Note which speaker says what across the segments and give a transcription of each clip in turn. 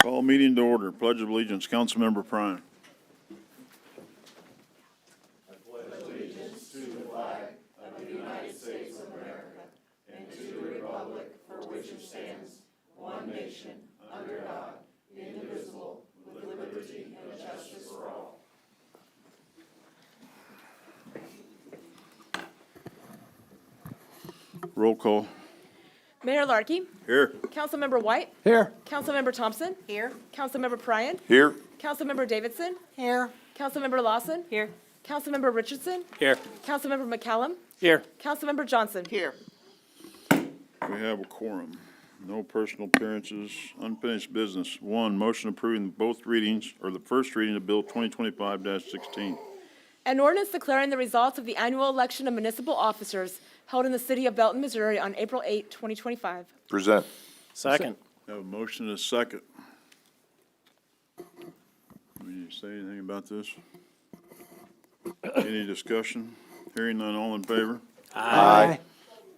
Speaker 1: Call meeting to order. Pledge of Allegiance, Councilmember Prime. Roll call.
Speaker 2: Mayor Larkey.
Speaker 1: Here.
Speaker 2: Councilmember White.
Speaker 3: Here.
Speaker 2: Councilmember Thompson.
Speaker 4: Here.
Speaker 2: Councilmember Pryan.
Speaker 1: Here.
Speaker 2: Councilmember Davidson.
Speaker 4: Here.
Speaker 2: Councilmember Lawson.
Speaker 4: Here.
Speaker 2: Councilmember Richardson.
Speaker 3: Here.
Speaker 2: Councilmember McCallum.
Speaker 3: Here.
Speaker 2: Councilmember Johnson.
Speaker 4: Here.
Speaker 1: We have a quorum. No personal appearances, unfinished business. One, motion approving both readings, or the first reading of Bill 2025-16.
Speaker 2: An ordinance declaring the results of the annual election of municipal officers held in the city of Belton, Missouri on April 8, 2025.
Speaker 5: Present.
Speaker 3: Second.
Speaker 1: Have a motion and a second. We need to say anything about this? Any discussion? Hearing none, all in favor?
Speaker 5: Aye.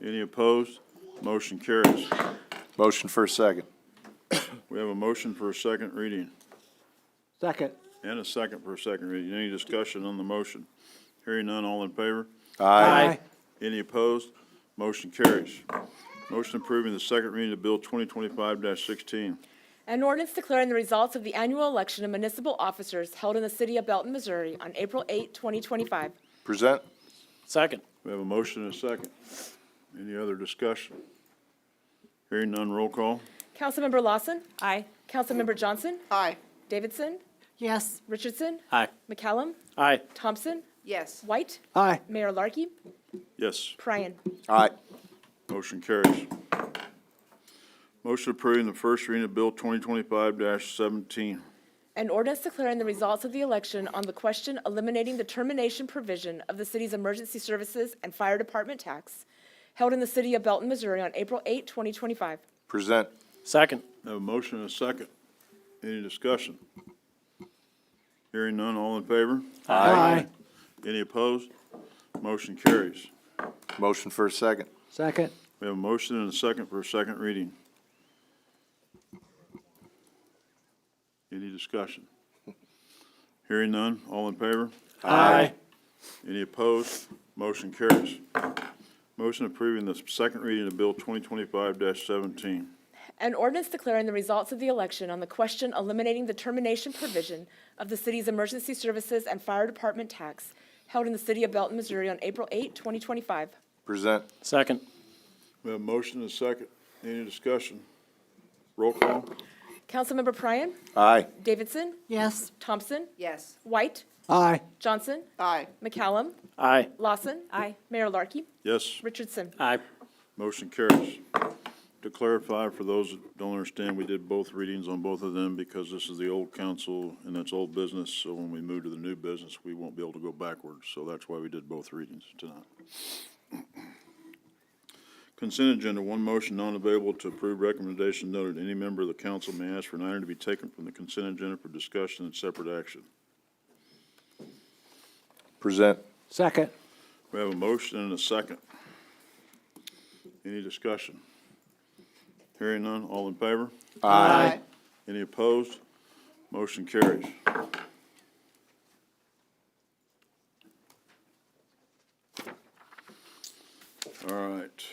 Speaker 1: Any opposed? Motion carries.
Speaker 5: Motion for a second.
Speaker 1: We have a motion for a second reading
Speaker 3: Second.
Speaker 1: and a second for a second reading. Any discussion on the motion? Hearing none, all in favor?
Speaker 5: Aye.
Speaker 1: Any opposed? Motion carries. Motion approving the second reading of Bill 2025-16.
Speaker 2: An ordinance declaring the results of the annual election of municipal officers held in the city of Belton, Missouri on April 8, 2025.
Speaker 5: Present.
Speaker 3: Second.
Speaker 1: We have a motion and a second. Any other discussion? Hearing none, roll call.
Speaker 2: Councilmember Lawson.
Speaker 4: Aye.
Speaker 2: Councilmember Johnson.
Speaker 4: Aye.
Speaker 2: Davidson.
Speaker 4: Yes.
Speaker 2: Richardson.
Speaker 3: Aye.
Speaker 2: McCallum.
Speaker 3: Aye.
Speaker 2: Thompson.
Speaker 4: Yes.
Speaker 2: White.
Speaker 3: Aye.
Speaker 2: Mayor Larkey.
Speaker 1: Yes,
Speaker 2: Pryan.
Speaker 5: Aye.
Speaker 1: motion carries. Motion approving the first reading of Bill 2025-17.
Speaker 2: An ordinance declaring the results of the election on the question eliminating the termination provision of the city's emergency services and fire department tax held in the city of Belton, Missouri on April 8, 2025.
Speaker 5: Present.
Speaker 3: Second.
Speaker 1: Have a motion and a second. Any discussion? Hearing none, all in favor?
Speaker 3: Aye.
Speaker 1: Any opposed? Motion carries.
Speaker 5: Motion for a second.
Speaker 3: Second.
Speaker 1: We have a motion and a second for a second reading. Any discussion? Hearing none, all in favor?
Speaker 3: Aye.
Speaker 1: Any opposed? Motion carries. Motion approving the second reading of Bill 2025-17.
Speaker 2: An ordinance declaring the results of the election on the question eliminating the termination provision of the city's emergency services and fire department tax held in the city of Belton, Missouri on April 8, 2025.
Speaker 5: Present.
Speaker 3: Second.
Speaker 1: We have a motion and a second. Any discussion? Roll call.
Speaker 2: Councilmember Pryan.
Speaker 5: Aye.
Speaker 2: Davidson.
Speaker 4: Yes.
Speaker 2: Thompson.
Speaker 4: Yes.
Speaker 2: White.
Speaker 3: Aye.
Speaker 2: Johnson.
Speaker 4: Aye.
Speaker 2: McCallum.
Speaker 3: Aye.
Speaker 2: Lawson.
Speaker 4: Aye.
Speaker 2: Mayor Larkey.
Speaker 1: Yes,
Speaker 2: Richardson.
Speaker 3: Aye.
Speaker 1: motion carries. To clarify, for those that don't understand, we did both readings on both of them because this is the old council and that's old business. So when we move to the new business, we won't be able to go backwards. So that's why we did both readings tonight. Consent agenda, one motion non-available to approve recommendation noted. Any member of the council may ask for an item to be taken from the consent agenda for discussion and separate action.
Speaker 5: Present.
Speaker 3: Second.
Speaker 1: We have a motion and a second. Any discussion? Hearing none, all in favor?
Speaker 5: Aye.
Speaker 1: Any opposed? Motion carries. All right.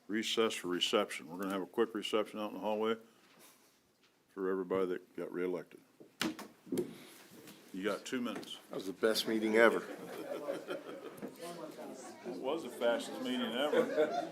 Speaker 1: Recess for reception. We're gonna have a quick reception out in the hallway for everybody that got reelected. You got 2 minutes.
Speaker 5: That was the best meeting ever.
Speaker 1: It was the fastest meeting ever.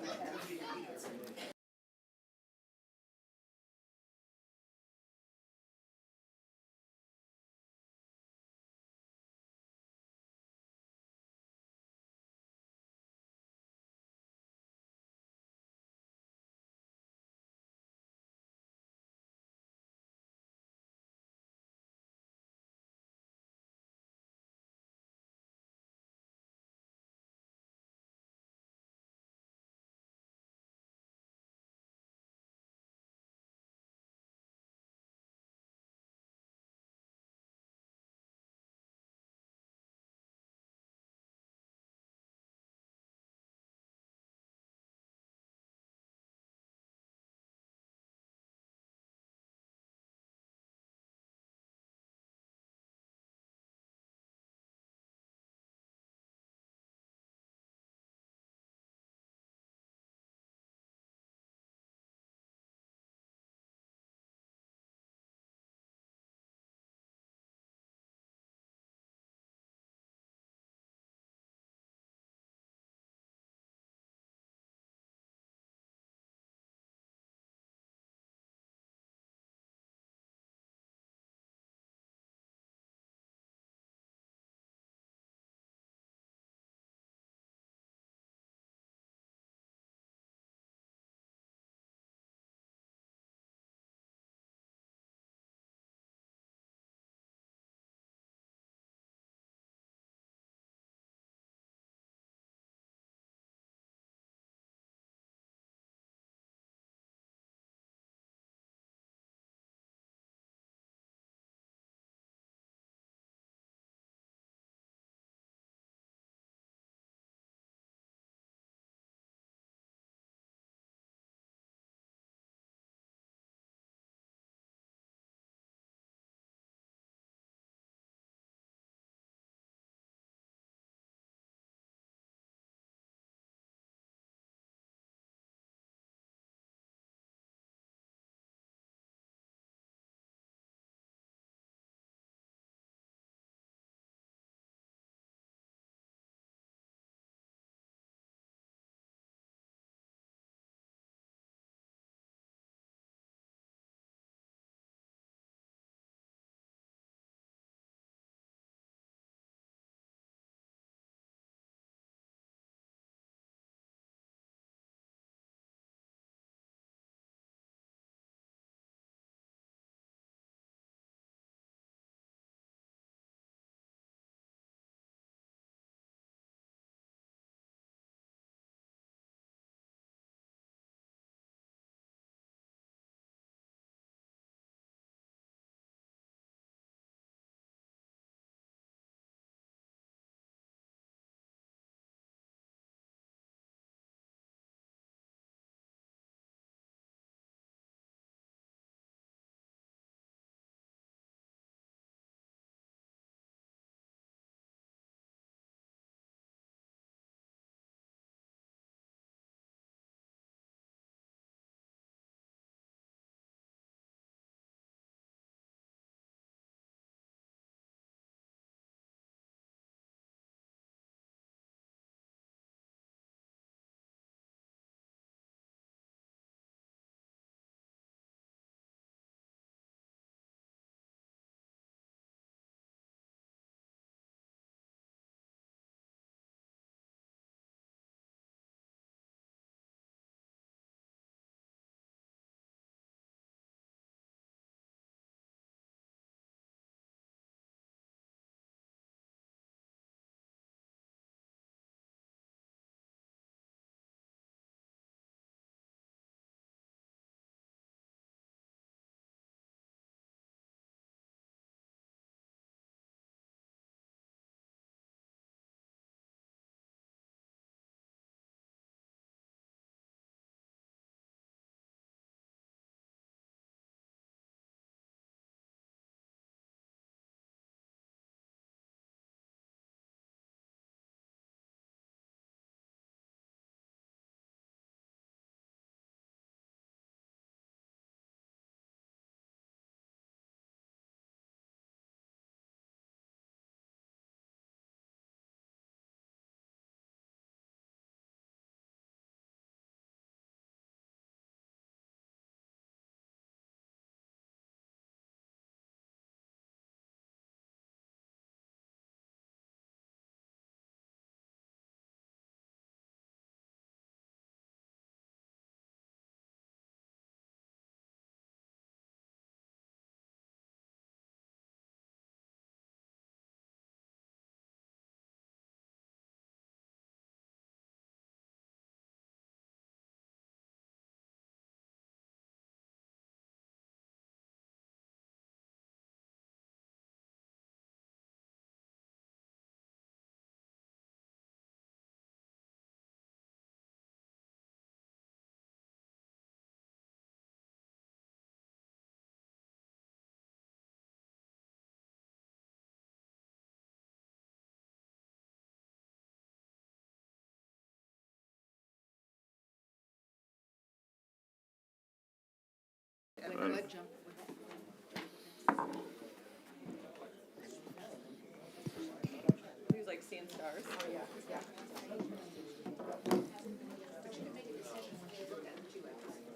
Speaker 2: He was like seeing stars.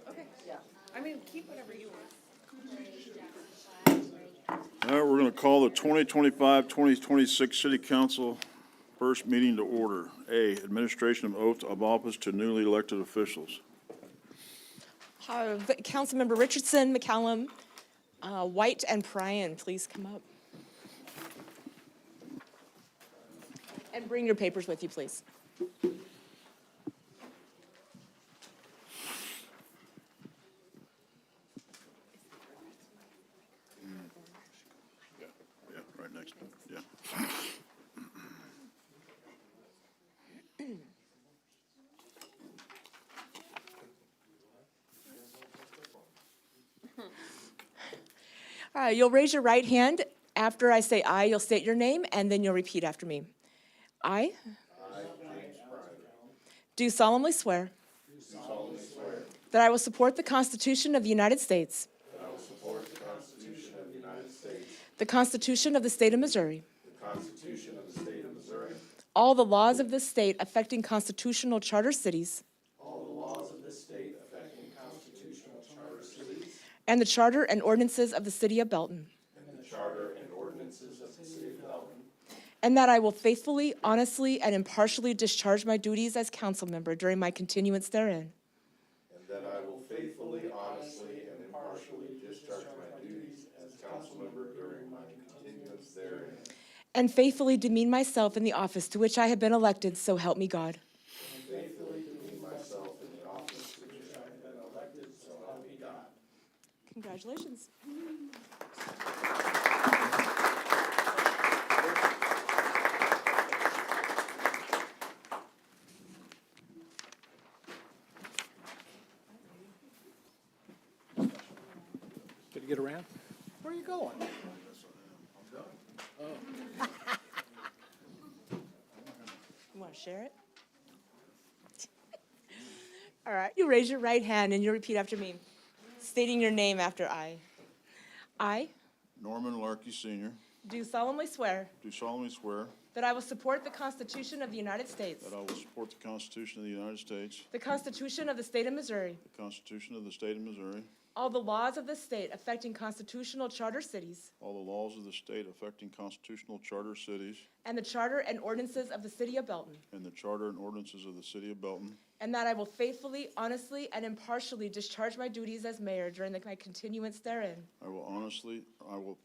Speaker 2: Okay, yeah. I mean, keep whatever you want.
Speaker 1: All right, we're going to call the 2025-2026 City Council first meeting to order. A, administration of oath of office to newly elected officials.
Speaker 2: Councilmember Richardson, McCallum, White, and Pryan, please come up. And bring your papers with you, please.
Speaker 1: Yeah, right next to it, yeah.
Speaker 2: All right, you'll raise your right hand. After I say aye, you'll state your name, and then you'll repeat after me. I do solemnly swear that I will support the Constitution of the United States, the Constitution of the State of Missouri, all the laws of this state affecting constitutional charter cities, and the charter and ordinances of the city of Belton. And that I will faithfully, honestly, and impartially discharge my duties as council member during my continuance therein.
Speaker 5: And that I will faithfully, honestly, and impartially discharge my duties as council member during my continuance therein.
Speaker 2: And faithfully demean myself in the office to which I have been elected, so help me God.
Speaker 5: And faithfully demean myself in the office to which I have been elected, so help me God.
Speaker 2: Congratulations.
Speaker 3: Did you get around? Where are you going?
Speaker 2: You want to share it? All right, you raise your right hand and you repeat after me, stating your name after I. I
Speaker 1: Norman Larkey Sr.,
Speaker 2: do solemnly swear
Speaker 1: do solemnly swear
Speaker 2: that I will support the Constitution of the United States,
Speaker 1: that I will support the Constitution of the United States,
Speaker 2: the Constitution of the State of Missouri,
Speaker 1: the Constitution of the State of Missouri,
Speaker 2: all the laws of the state affecting constitutional charter cities,
Speaker 1: all the laws of the state affecting constitutional charter cities,
Speaker 2: and the charter and ordinances of the city of Belton,
Speaker 1: and the charter and ordinances of the city of Belton,
Speaker 2: and that I will faithfully, honestly, and impartially discharge my duties as mayor during my continuance therein.
Speaker 1: I will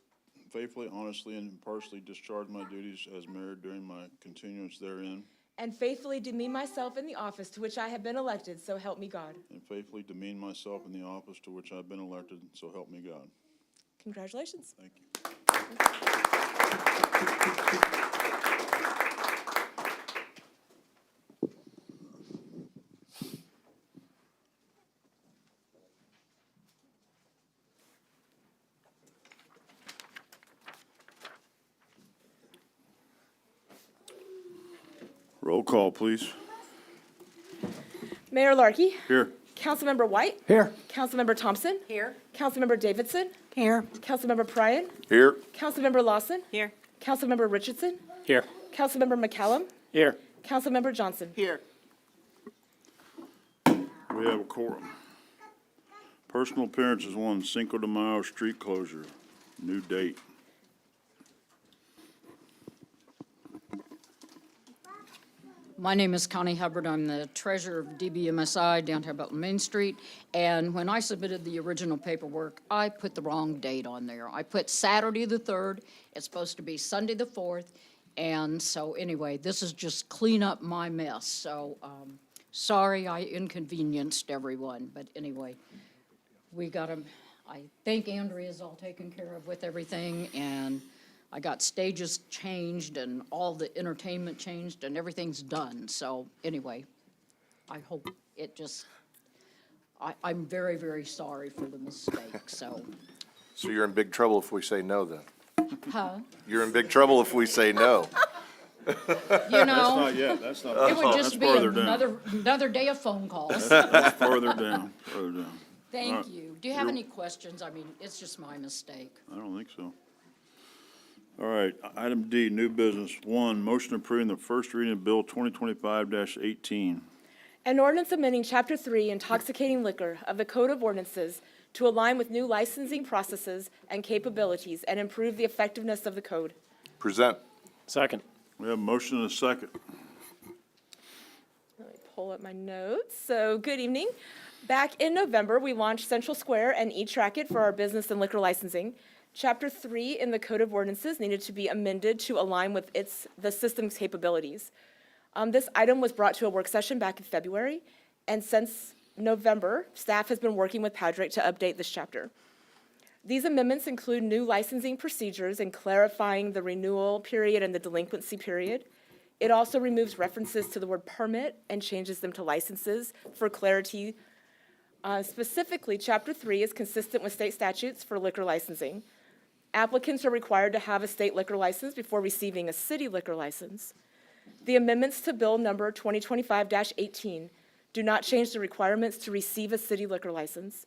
Speaker 1: faithfully, honestly, and impartially discharge my duties as mayor during my continuance therein,
Speaker 2: And faithfully demean myself in the office to which I have been elected, so help me God.
Speaker 1: and faithfully demean myself in the office to which I've been elected, so help me God.
Speaker 2: Congratulations.
Speaker 1: Thank you. Roll call, please.
Speaker 2: Mayor Larkey.
Speaker 1: Here.
Speaker 2: Councilmember White.
Speaker 3: Here.
Speaker 2: Councilmember Thompson.
Speaker 4: Here.
Speaker 2: Councilmember Davidson.
Speaker 4: Here.
Speaker 2: Councilmember Pryan.
Speaker 5: Here.
Speaker 2: Councilmember Lawson.
Speaker 4: Here.
Speaker 2: Councilmember Richardson.
Speaker 3: Here.
Speaker 2: Councilmember McCallum.
Speaker 3: Here.
Speaker 2: Councilmember Johnson.
Speaker 4: Here.
Speaker 1: We have a quorum. Personal appearances, 1, Cinco de Mayo street closure, new date.
Speaker 6: My name is Connie Hubbard. I'm the treasurer of DBMSI downtown Belton Main Street. And when I submitted the original paperwork, I put the wrong date on there. I put Saturday the 3rd. It's supposed to be Sunday the 4th. And so anyway, this is just clean up my mess. So sorry I inconvenienced everyone. But anyway, we got them. I think Andrea's all taken care of with everything. And I got stages changed and all the entertainment changed and everything's done. So anyway, I hope it just, I'm very, very sorry for the mistake, so.
Speaker 5: So you're in big trouble if we say no then?
Speaker 6: Huh?
Speaker 5: You're in big trouble if we say no.
Speaker 6: You
Speaker 1: That's
Speaker 6: know,
Speaker 1: not yet, that's not.
Speaker 6: it would
Speaker 1: that's
Speaker 6: just be
Speaker 1: farther down.
Speaker 6: another day of phone calls.
Speaker 1: That's farther down, further down.
Speaker 6: Thank you. Do you have any questions? I mean, it's just my mistake.
Speaker 1: I don't think so. All right, item D, new business. One, motion approving the first reading of Bill 2025-18.
Speaker 2: An ordinance amending Chapter 3 intoxicating liquor of the Code of Ordinances to align with new licensing processes and capabilities and improve the effectiveness of the code.
Speaker 5: Present.
Speaker 3: Second.
Speaker 1: We have a motion and a second.
Speaker 2: Let me pull up my notes. So, good evening. Back in November, we launched Central Square and E-Track It for our business and liquor licensing. Chapter 3 in the Code of Ordinances needed to be amended to align with the system's capabilities. This item was brought to a work session back in February, and since November, staff has been working with Patrick to update this chapter. These amendments include new licensing procedures and clarifying the renewal period and the delinquency period. It also removes references to the word permit and changes them to licenses for clarity. Specifically, Chapter 3 is consistent with state statutes for liquor licensing. Applicants are required to have a state liquor license before receiving a city liquor license. The amendments to Bill number 2025-18 do not change the requirements to receive a city liquor license.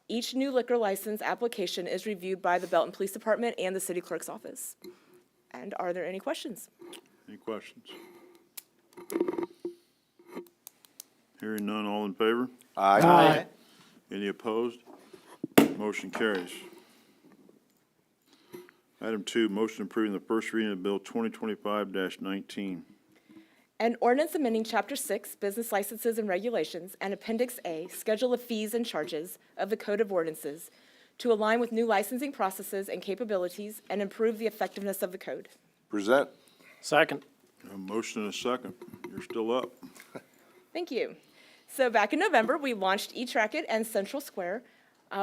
Speaker 2: Each new liquor license application is reviewed by the Belton Police Department and the city clerk's office. And are there any questions?
Speaker 1: Any questions? Hearing none, all in favor?
Speaker 3: Aye.
Speaker 1: Any opposed? Motion carries. Item 2, motion approving the first reading of Bill 2025-19.
Speaker 2: An ordinance amending Chapter 6, Business Licenses and Regulations, and Appendix A, Schedule of Fees and Charges of the Code of Ordinances to align with new licensing processes and capabilities and improve the effectiveness of the code.
Speaker 5: Present.
Speaker 3: Second.
Speaker 1: A motion and a second. You're still up.
Speaker 2: Thank you. So back in November, we launched E-Track It and Central Square.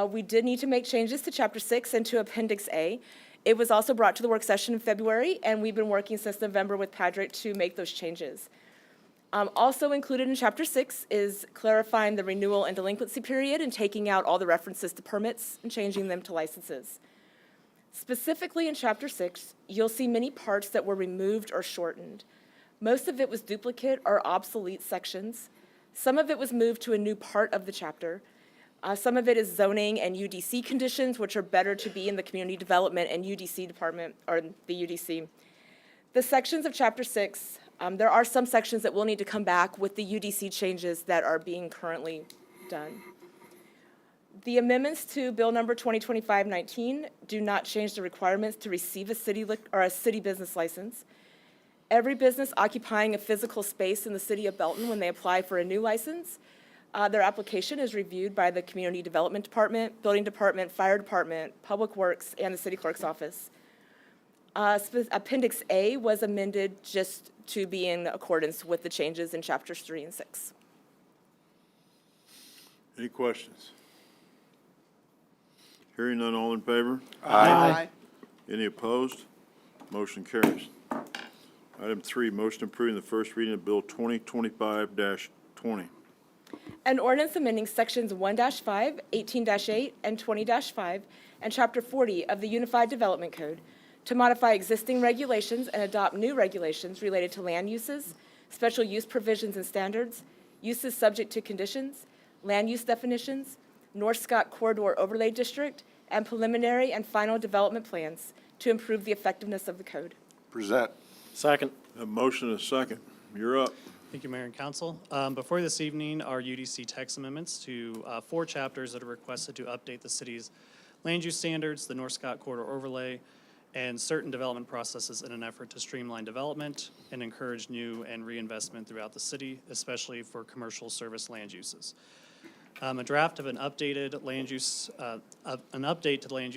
Speaker 2: We did need to make changes to Chapter 6 and to Appendix A. It was also brought to the work session in February, and we've been working since November with Patrick to make those changes. Also included in Chapter 6 is clarifying the renewal and delinquency period and taking out all the references to permits and changing them to licenses. Specifically in Chapter 6, you'll see many parts that were removed or shortened. Most of it was duplicate or obsolete sections. Some of it was moved to a new part of the chapter. Some of it is zoning and UDC conditions, which are better to be in the community development and UDC department, or the UDC. The sections of Chapter 6, there are some sections that will need to come back with the UDC changes that are being currently done. The amendments to Bill number 2025-19 do not change the requirements to receive a city business license. Every business occupying a physical space in the city of Belton, when they apply for a new license, their application is reviewed by the Community Development Department, Building Department, Fire Department, Public Works, and the City Clerk's Office. Appendix A was amended just to be in accordance with the changes in Chapters 3 and 6.
Speaker 1: Any questions? Hearing none, all in favor?
Speaker 3: Aye.
Speaker 1: Any opposed? Motion carries. Item 3, motion approving the first reading of Bill 2025-20.
Speaker 2: An ordinance amending Sections 1-5, 18-8, and 20-5, and Chapter 40 of the Unified Development Code to modify existing regulations and adopt new regulations related to land uses, special use provisions and standards, uses subject to conditions, land use definitions, North Scott Corridor Overlay District, and preliminary and final development plans to improve the effectiveness of the code.
Speaker 5: Present.
Speaker 3: Second.
Speaker 1: A motion and a second. You're up.
Speaker 4: Thank you, Mayor and Council. Before this evening are UDC text amendments to 4 chapters that are requested to update the city's land use standards, the North Scott Corridor Overlay, and certain development processes in an effort to streamline development and encourage new and reinvestment throughout the city, especially for commercial service land uses. A draft of an update to the land use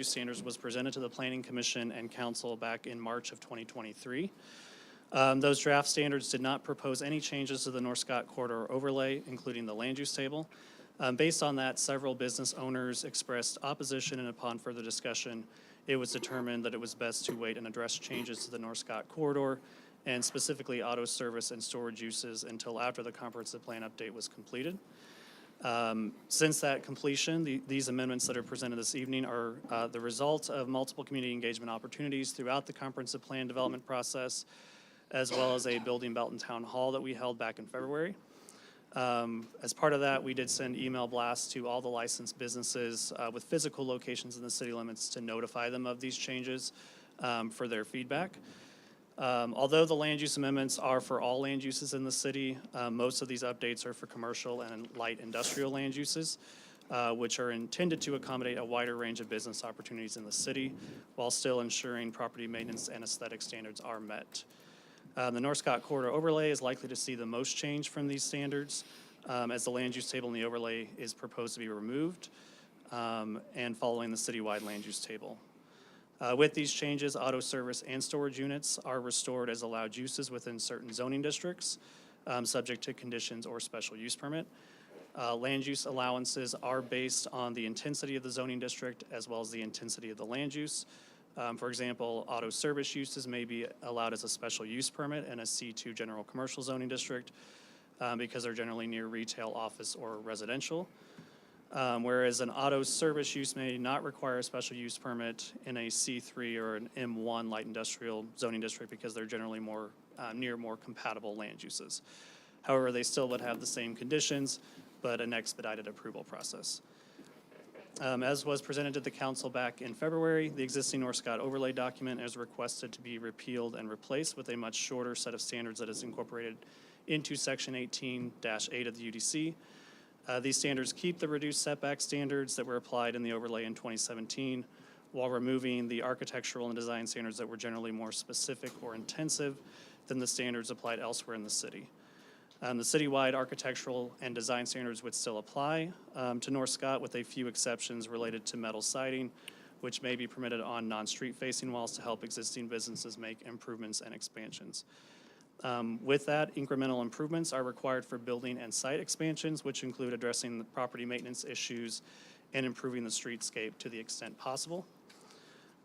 Speaker 4: standards was presented to the Planning Commission and Council back in March of 2023. Those draft standards did not propose any changes to the North Scott Corridor Overlay, including the land use table. Based on that, several business owners expressed opposition, and upon further discussion, it was determined that it was best to wait and address changes to the North Scott Corridor, and specifically auto service and storage uses, until after the comprehensive plan update was completed. Since that completion, these amendments that are presented this evening are the result of multiple community engagement opportunities throughout the comprehensive plan development process, as well as a Building Belton Town Hall that we held back in February. As part of that, we did send email blasts to all the licensed businesses with physical locations in the city limits to notify them of these changes for their feedback. Although the land use amendments are for all land uses in the city, most of these updates are for commercial and light industrial land uses, which are intended to accommodate a wider range of business opportunities in the city while still ensuring property maintenance and aesthetic standards are met. The North Scott Corridor Overlay is likely to see the most change from these standards, as the land use table in the overlay is proposed to be removed and following the citywide land use table. With these changes, auto service and storage units are restored as allowed uses within certain zoning districts, subject to conditions or special use permit. Land use allowances are based on the intensity of the zoning district as well as the intensity of the land use. For example, auto service uses may be allowed as a special use permit in a C2 general commercial zoning district because they're generally near retail, office, or residential. Whereas an auto service use may not require a special use permit in a C3 or an M1 light industrial zoning district because they're generally more near more compatible land uses. However, they still would have the same conditions, but an expedited approval process. As was presented to the council back in February, the existing North Scott overlay document is requested to be repealed and replaced with a much shorter set of standards that is incorporated into Section 18-8 of the UDC. These standards keep the reduced setback standards that were applied in the overlay in 2017, while removing the architectural and design standards that were generally more specific or intensive than the standards applied elsewhere in the city. The citywide architectural and design standards would still apply to North Scott with a few exceptions related to metal siding, which may be permitted on non-street facing walls to help existing businesses make improvements and expansions. With that, incremental improvements are required for building and site expansions, which include addressing the property maintenance issues and improving the streetscape to the extent possible.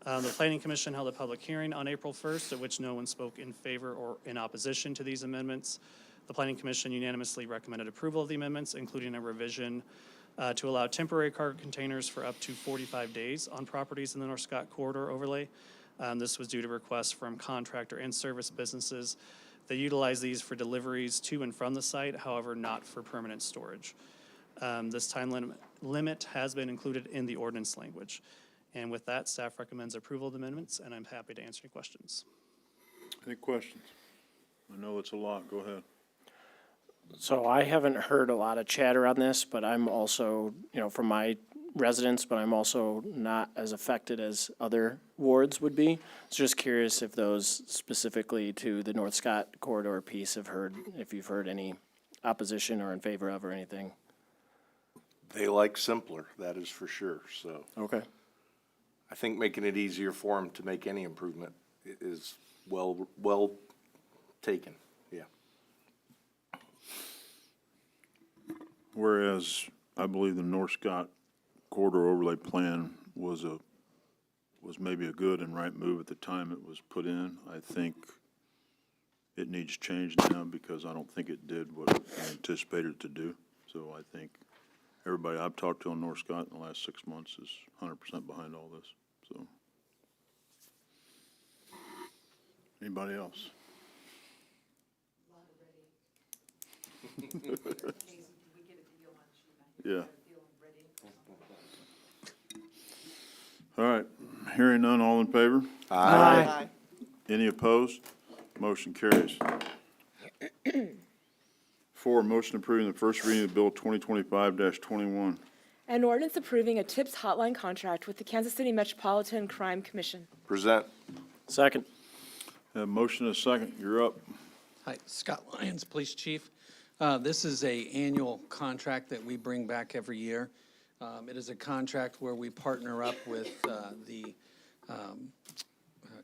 Speaker 4: The Planning Commission held a public hearing on April 1st, at which no one spoke in favor or in opposition to these amendments. The Planning Commission unanimously recommended approval of the amendments, including a revision to allow temporary cargo containers for up to 45 days on properties in the North Scott Corridor Overlay. This was due to requests from contractor and service businesses that utilize these for deliveries to and from the site, however, not for permanent storage. This time limit has been included in the ordinance language. And with that, staff recommends approval of the amendments, and I'm happy to answer any questions.
Speaker 1: Any questions? I know it's a lot. Go ahead.
Speaker 3: So I haven't heard a lot of chatter on this, but I'm also, from my residents, but I'm also not as affected as other wards would be. So just curious if those specifically to the North Scott corridor piece if you've heard any opposition or in favor of or anything.
Speaker 5: They like simpler, that is for sure, so.
Speaker 3: Okay.
Speaker 5: I think making it easier for them to make any improvement is well taken, yeah.
Speaker 1: Whereas I believe the North Scott Corridor Overlay Plan was maybe a good and right move at the time it was put in. I think it needs change now because I don't think it did what it anticipated to do. So I think everybody I've talked to on North Scott in the last 6 months is 100% behind all this, so. Anybody else? Yeah. All right, hearing none, all in favor?
Speaker 3: Aye.
Speaker 1: Any opposed? Motion carries. 4, motion approving the first reading of Bill 2025-21.
Speaker 2: An ordinance approving a TIPS hotline contract with the Kansas City Metropolitan Crime Commission.
Speaker 5: Present.
Speaker 3: Second.
Speaker 1: Have a motion and a second. You're up.
Speaker 7: Hi, Scott Lyons, Police Chief. This is an annual contract that we bring back every year. It is a contract where we partner up with the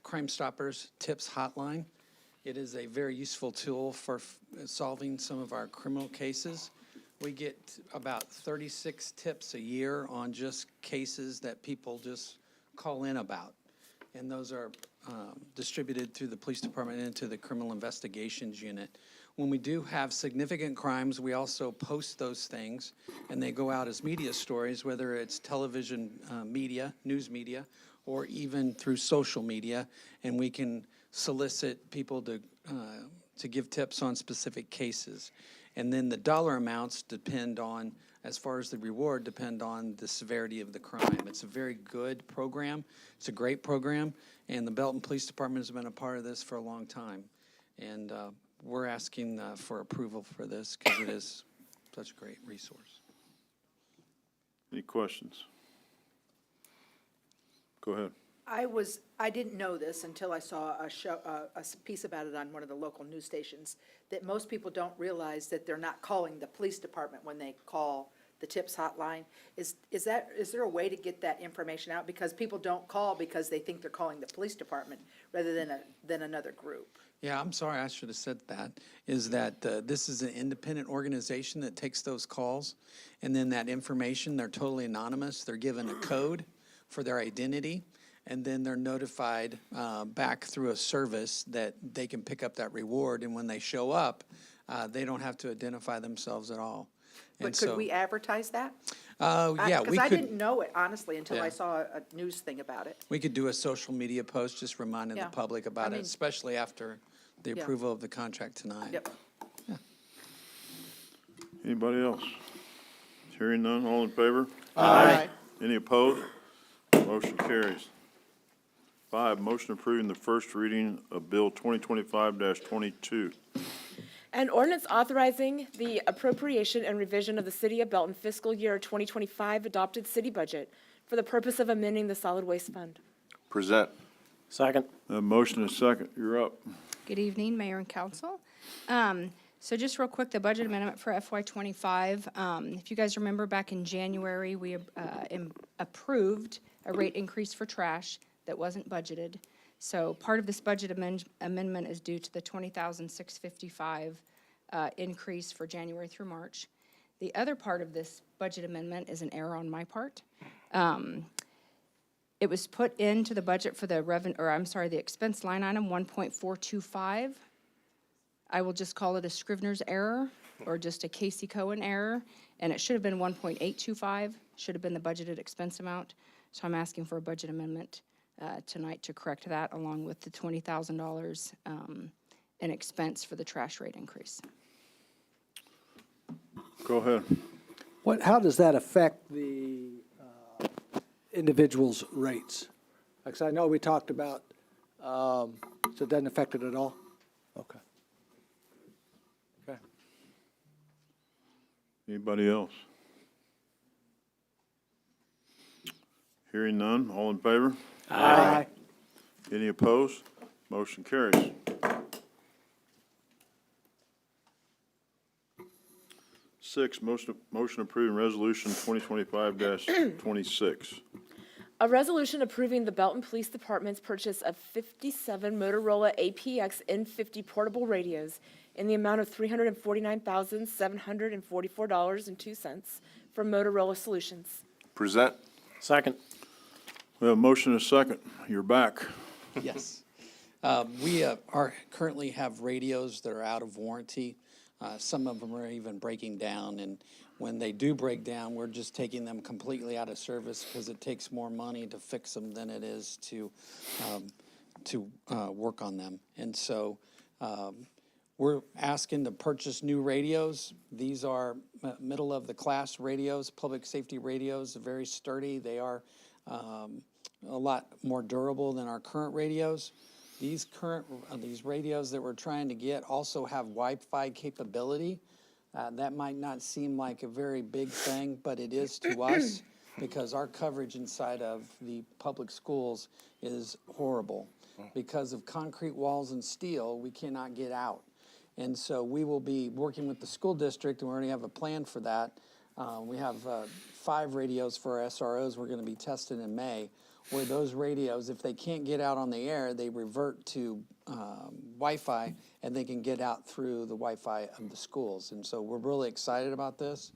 Speaker 7: Crime Stoppers TIPS hotline. It is a very useful tool for solving some of our criminal cases. We get about 36 tips a year on just cases that people just call in about. And those are distributed through the police department into the criminal investigations unit. When we do have significant crimes, we also post those things, and they go out as media stories, whether it's television media, news media, or even through social media, and we can solicit people to give tips on specific cases. And then the dollar amounts depend on, as far as the reward, depend on the severity of the crime. It's a very good program. It's a great program, and the Belton Police Department has been a part of this for a long time. And we're asking for approval for this because it is such a great resource.
Speaker 1: Any questions? Go ahead.
Speaker 8: I didn't know this until I saw a piece about it on one of the local news stations, that most people don't realize that they're not calling the police department when they call the TIPS hotline. Is there a way to get that information out? Because people don't call because they think they're calling the police department rather than another group.
Speaker 7: Yeah, I'm sorry, I should have said that, is that this is an independent organization that takes those calls, and then that information, they're totally anonymous. They're given a code for their identity, and then they're notified back through a service that they can pick up that reward, and when they show up, they don't have to identify themselves at all. And
Speaker 8: But could we advertise that?
Speaker 7: yeah, we
Speaker 8: Because I
Speaker 7: could.
Speaker 8: didn't know it, honestly, until
Speaker 7: Yeah.
Speaker 8: I saw a news thing about it.
Speaker 7: We could do a social media post just reminding the
Speaker 8: Yeah.
Speaker 7: public about
Speaker 8: I
Speaker 7: it,
Speaker 8: mean-
Speaker 7: especially after the
Speaker 8: Yeah.
Speaker 7: approval of the contract tonight.
Speaker 8: Yep.
Speaker 1: Anybody else? Hearing none, all in favor?
Speaker 8: Aye.
Speaker 1: Any opposed? Motion carries. 5, motion approving the first reading of Bill 2025-22.
Speaker 2: An ordinance authorizing the appropriation and revision of the City of Belton fiscal year 2025 adopted city budget for the purpose of amending the solid waste fund.
Speaker 5: Present.
Speaker 3: Second.
Speaker 1: A motion is second. You're up.
Speaker 9: Good evening, Mayor and Council. So just real quick, the budget amendment for FY '25. If you guys remember, back in January, we approved a rate increase for trash that wasn't budgeted. So part of this budget amendment is due to the $20,655 increase for January through March. The other part of this budget amendment is an error on my part. It was put into the budget for the the expense line item 1.425. I will just call it a Scrivener's error or just a Casey Cohen error, and it should have been 1.825, should have been the budgeted expense amount. So I'm asking for a budget amendment tonight to correct that, along with the $20,000 in expense for the trash rate increase.
Speaker 1: Go ahead.
Speaker 10: How does that affect the individuals' rates? Because I know we talked about, so it doesn't affect it at all? Okay. Okay.
Speaker 1: Anybody else? Hearing none, all in favor?
Speaker 10: Aye.
Speaker 1: Any opposed? Motion carries. 6, motion approving resolution 2025-26.
Speaker 2: A resolution approving the Belton Police Department's purchase of 57 Motorola APX N50 portable radios in the amount of $349,744.02 from Motorola Solutions.
Speaker 5: Present.
Speaker 3: Second.
Speaker 1: We have a motion and a second. You're back.
Speaker 7: Yes. We currently have radios that are out of warranty. Some of them are even breaking down, and when they do break down, we're just taking them completely out of service because it takes more money to fix them than it is to work on them. And so we're asking to purchase new radios. These are middle-of-the-class radios, public safety radios, very sturdy. They are a lot more durable than our current radios. These radios that we're trying to get also have Wi-Fi capability. That might not seem like a very big thing, but it is to us because our coverage inside of the public schools is horrible. Because of concrete walls and steel, we cannot get out. And so we will be working with the school district, and we already have a plan for that. We have 5 radios for our SROs we're going to be testing in May, where those radios, if they can't get out on the air, they revert to Wi-Fi, and they can get out through the Wi-Fi of the schools. And so we're really excited about this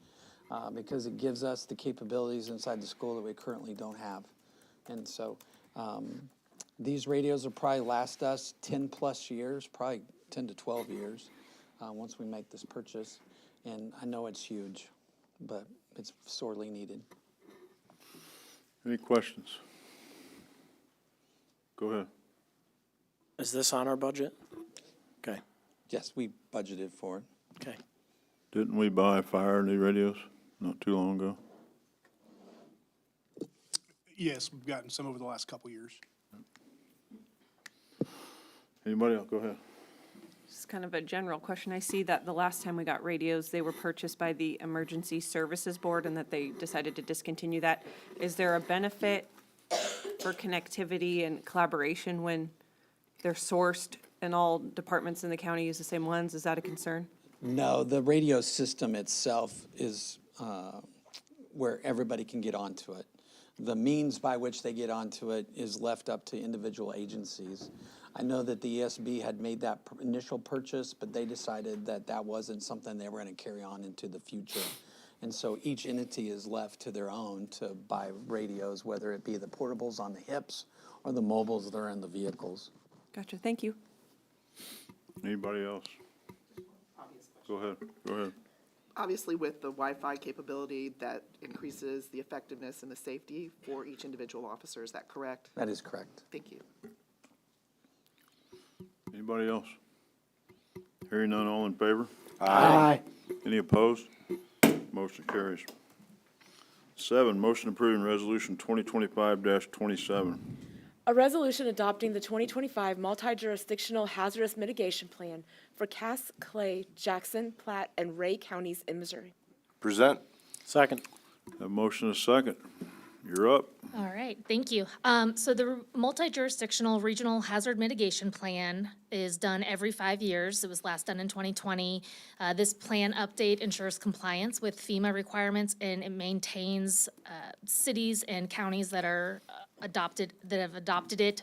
Speaker 7: because it gives us the capabilities inside the school that we currently don't have. And so these radios will probably last us 10-plus years, probably 10 to 12 years once we make this purchase. And I know it's huge, but it's sorely needed.
Speaker 1: Any questions? Go ahead.
Speaker 3: Is this on our budget? Okay,
Speaker 7: Yes, we budgeted for it.
Speaker 3: okay.
Speaker 1: Didn't we buy fire new radios not too long ago?
Speaker 11: Yes, we've gotten some over the last couple years.
Speaker 1: Anybody else? Go ahead.
Speaker 12: Just kind of a general question. I see that the last time we got radios, they were purchased by the Emergency Services Board and that they decided to discontinue that. Is there a benefit for connectivity and collaboration when they're sourced and all departments in the county use the same ones? Is that a concern?
Speaker 7: No, the radio system itself is where everybody can get onto it. The means by which they get onto it is left up to individual agencies. I know that the ESB had made that initial purchase, but they decided that that wasn't something they were going to carry on into the future. And so each entity is left to their own to buy radios, whether it be the portables on the hips or the mobiles that are in the vehicles.
Speaker 12: Gotcha, thank you.
Speaker 1: Anybody else? Go ahead. Go ahead.
Speaker 13: Obviously, with the Wi-Fi capability, that increases the effectiveness and the safety for each individual officer. Is that correct?
Speaker 7: That is correct.
Speaker 13: Thank you.
Speaker 1: Anybody else? Hearing none, all in favor?
Speaker 10: Aye.
Speaker 1: Any opposed? Motion carries. 7, motion approving resolution 2025-27.
Speaker 2: A resolution adopting the 2025 multi-jurisdictional hazardous mitigation plan for Cass, Clay, Jackson, Platte, and Ray counties in Missouri.
Speaker 5: Present.
Speaker 3: Second.
Speaker 1: Have motion and a second. You're up.
Speaker 14: All right, thank you. So the multi-jurisdictional regional hazard mitigation plan is done every 5 years. It was last done in 2020. This plan update ensures compliance with FEMA requirements, and it maintains cities and counties that are have adopted it,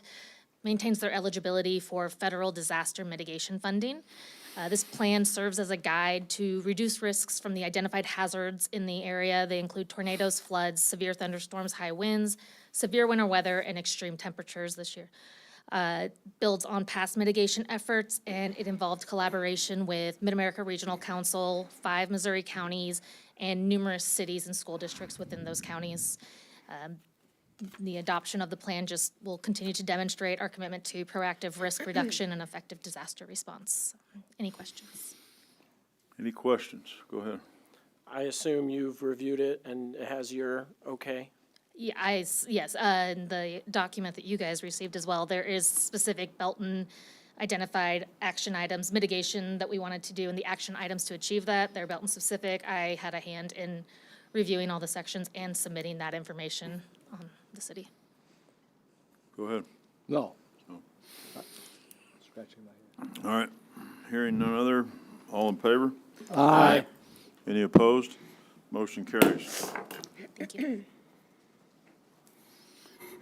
Speaker 14: maintains their eligibility for federal disaster mitigation funding. This plan serves as a guide to reduce risks from the identified hazards in the area. They include tornadoes, floods, severe thunderstorms, high winds, severe winter weather, and extreme temperatures this year. Builds on past mitigation efforts, and it involved collaboration with Mid-America Regional Council, 5 Missouri counties, and numerous cities and school districts within those counties. The adoption of the plan just will continue to demonstrate our commitment to proactive risk reduction and effective disaster response. Any questions?
Speaker 1: Any questions? Go ahead.
Speaker 3: I assume you've reviewed it and it has your okay?
Speaker 14: Yeah, yes, in the document that you guys received as well, there is specific Belton identified action items, mitigation that we wanted to do, and the action items to achieve that. They're Belton specific. I had a hand in reviewing all the sections and submitting that information on the city.
Speaker 1: Go ahead.
Speaker 10: No.
Speaker 1: No.
Speaker 10: Scratching my head.
Speaker 1: All right. Hearing none other, all in favor?
Speaker 10: Aye.
Speaker 1: Any opposed? Motion carries.
Speaker 14: Thank you.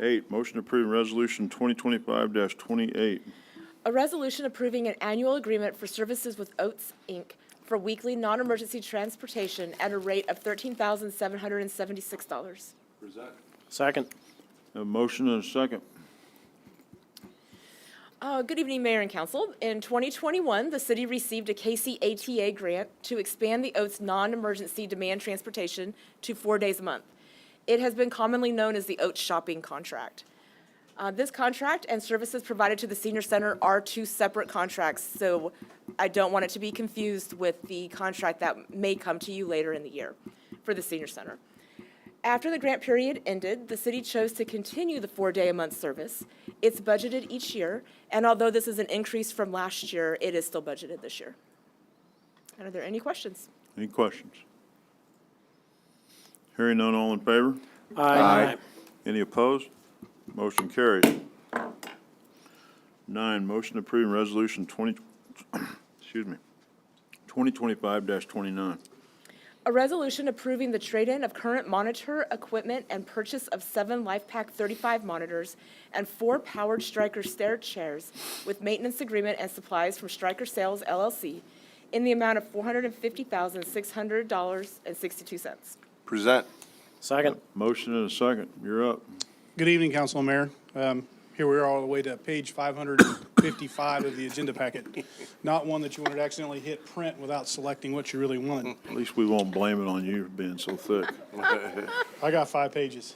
Speaker 1: 8, motion approving resolution 2025-28.
Speaker 2: A resolution approving an annual agreement for services with Oates, Inc. for weekly non-emergency transportation at a rate of $13,776.
Speaker 5: Present.
Speaker 3: Second.
Speaker 1: A motion and a second.
Speaker 2: Good evening, Mayor and Council. In 2021, the city received a KCATA grant to expand the Oates non-emergency demand transportation to 4 days a month. It has been commonly known as the Oates Shopping Contract. This contract and services provided to the senior center are 2 separate contracts, so I don't want it to be confused with the contract that may come to you later in the year for the senior center. After the grant period ended, the city chose to continue the 4-day-a-month service. It's budgeted each year, and although this is an increase from last year, it is still budgeted this year. And are there any questions?
Speaker 1: Any questions? Hearing none, all in favor?
Speaker 3: Aye.
Speaker 1: Any opposed? Motion carries. 9, motion approving resolution 2025-29.
Speaker 2: A resolution approving the trade-in of current monitor equipment and purchase of 7 LifePak 35 monitors and 4 powered Stryker stair chairs with maintenance agreement and supplies from Stryker Sales LLC in the amount of $450,600.62.
Speaker 5: Present.
Speaker 3: Second.
Speaker 1: Motion and a second. You're up.
Speaker 11: Good evening, Council and Mayor. Here we are all the way to page 555 of the agenda packet. Not one that you wanted to accidentally hit print without selecting what you really wanted.
Speaker 1: At least we won't blame it on you being so thick.
Speaker 11: I got 5 pages.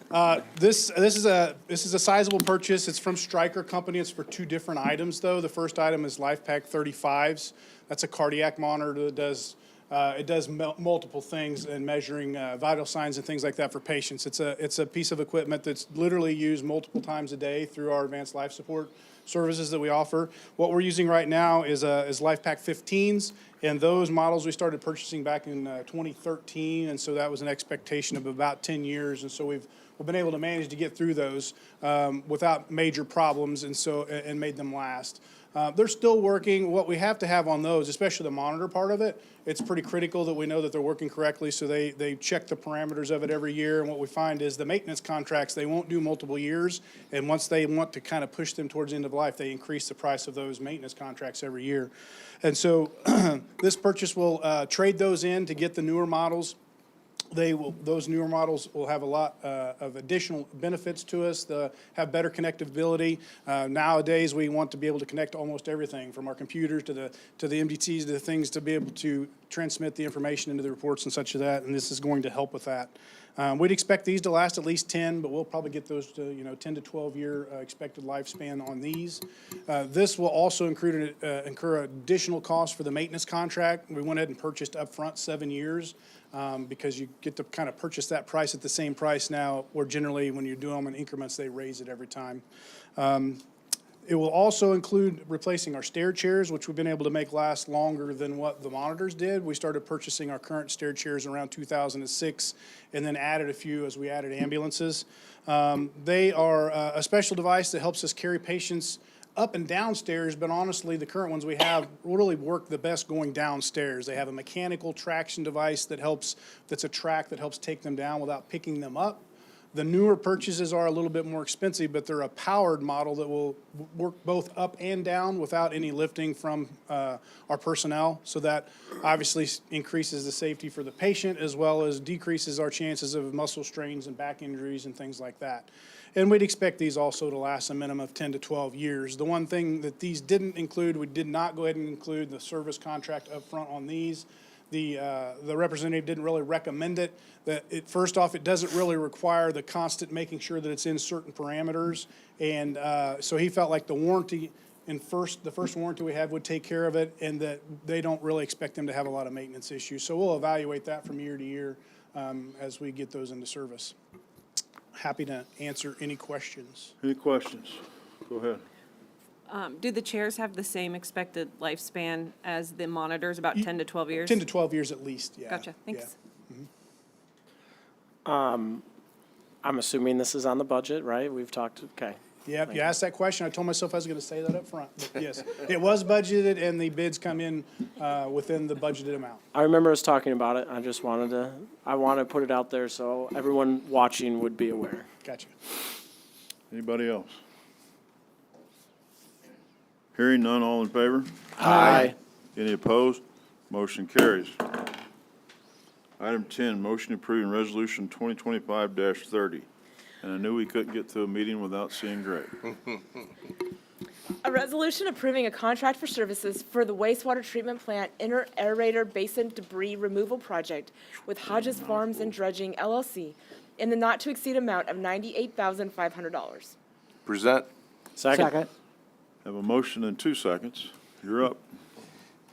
Speaker 11: This is a sizable purchase. It's from Stryker Company. It's for two different items, though. The first item is LifePak 35s. That's a cardiac monitor that does multiple things in measuring vital signs and things like that for patients. It's a piece of equipment that's literally used multiple times a day through our advanced life support services that we offer. What we're using right now is LifePak 15s, and those models we started purchasing back in 2013, and so that was an expectation of about 10 years, and so we've been able to manage to get through those without major problems, and made them last. They're still working. What we have to have on those, especially the monitor part of it, it's pretty critical that we know that they're working correctly, so they check the parameters of it every year, and what we find is the maintenance contracts, they won't do multiple years, and once they want to kind of push them towards the end of life, they increase the price of those maintenance contracts every year. And so this purchase will trade those in to get the newer models. Those newer models will have a lot of additional benefits to us. They'll have better connectability. Nowadays, we want to be able to connect to almost everything, from our computers to the MDTs to the things, to be able to transmit the information into the reports and such as that, and this is going to help with that. We'd expect these to last at least 10, but we'll probably get those to 10 to 12-year expected lifespan on these. This will also incur additional costs for the maintenance contract. We went ahead and purchased upfront 7 years. Because you get to kind of purchase that price at the same price now, where generally when you do them in increments, they raise it every time. It will also include replacing our stair chairs, which we've been able to make last longer than what the monitors did. We started purchasing our current stair chairs around 2006, and then added a few as we added ambulances. They are a special device that helps us carry patients up and downstairs, but honestly, the current ones we have really work the best going downstairs. They have a mechanical traction device that's a track that helps take them down without picking them up. The newer purchases are a little bit more expensive, but they're a powered model that will work both up and down without any lifting from our personnel. So that obviously increases the safety for the patient, as well as decreases our chances of muscle strains and back injuries and things like that. And we'd expect these also to last a minimum of 10 to 12 years. The one thing that these didn't include, we did not go ahead and include the service contract up front on these. The representative didn't really recommend it. First off, it doesn't really require the constant making sure that it's in certain parameters. And so he felt like the warranty the first warranty we had would take care of it, and that they don't really expect them to have a lot of maintenance issues. So we'll evaluate that from year to year as we get those into service. Happy to answer any questions.
Speaker 1: Any questions? Go ahead.
Speaker 12: Do the chairs have the same expected lifespan as the monitors, about 10 to 12 years?
Speaker 11: 10 to 12 years at least, yeah.
Speaker 12: Gotcha, thanks.
Speaker 3: I'm assuming this is on the budget, right? We've talked, okay.
Speaker 11: Yep, you asked that question. I told myself I was going to say that up front. But yes, it was budgeted, and the bids come in within the budgeted amount.
Speaker 3: I remember us talking about it. I just wanted to put it out there so everyone watching would be aware.
Speaker 11: Gotcha.
Speaker 1: Anybody else? Hearing none, all in favor?
Speaker 3: Aye.
Speaker 1: Any opposed? Motion carries. Item 10, motion approving resolution 2025-30. And I knew we couldn't get to a meeting without seeing Greg.
Speaker 2: A resolution approving a contract for services for the wastewater treatment plant inner aerator basin debris removal project with Hodges Farms and Dredging LLC in the not-to-exceed amount of $98,500.
Speaker 5: Present.
Speaker 3: Second.
Speaker 1: Have a motion in 2 seconds. You're up.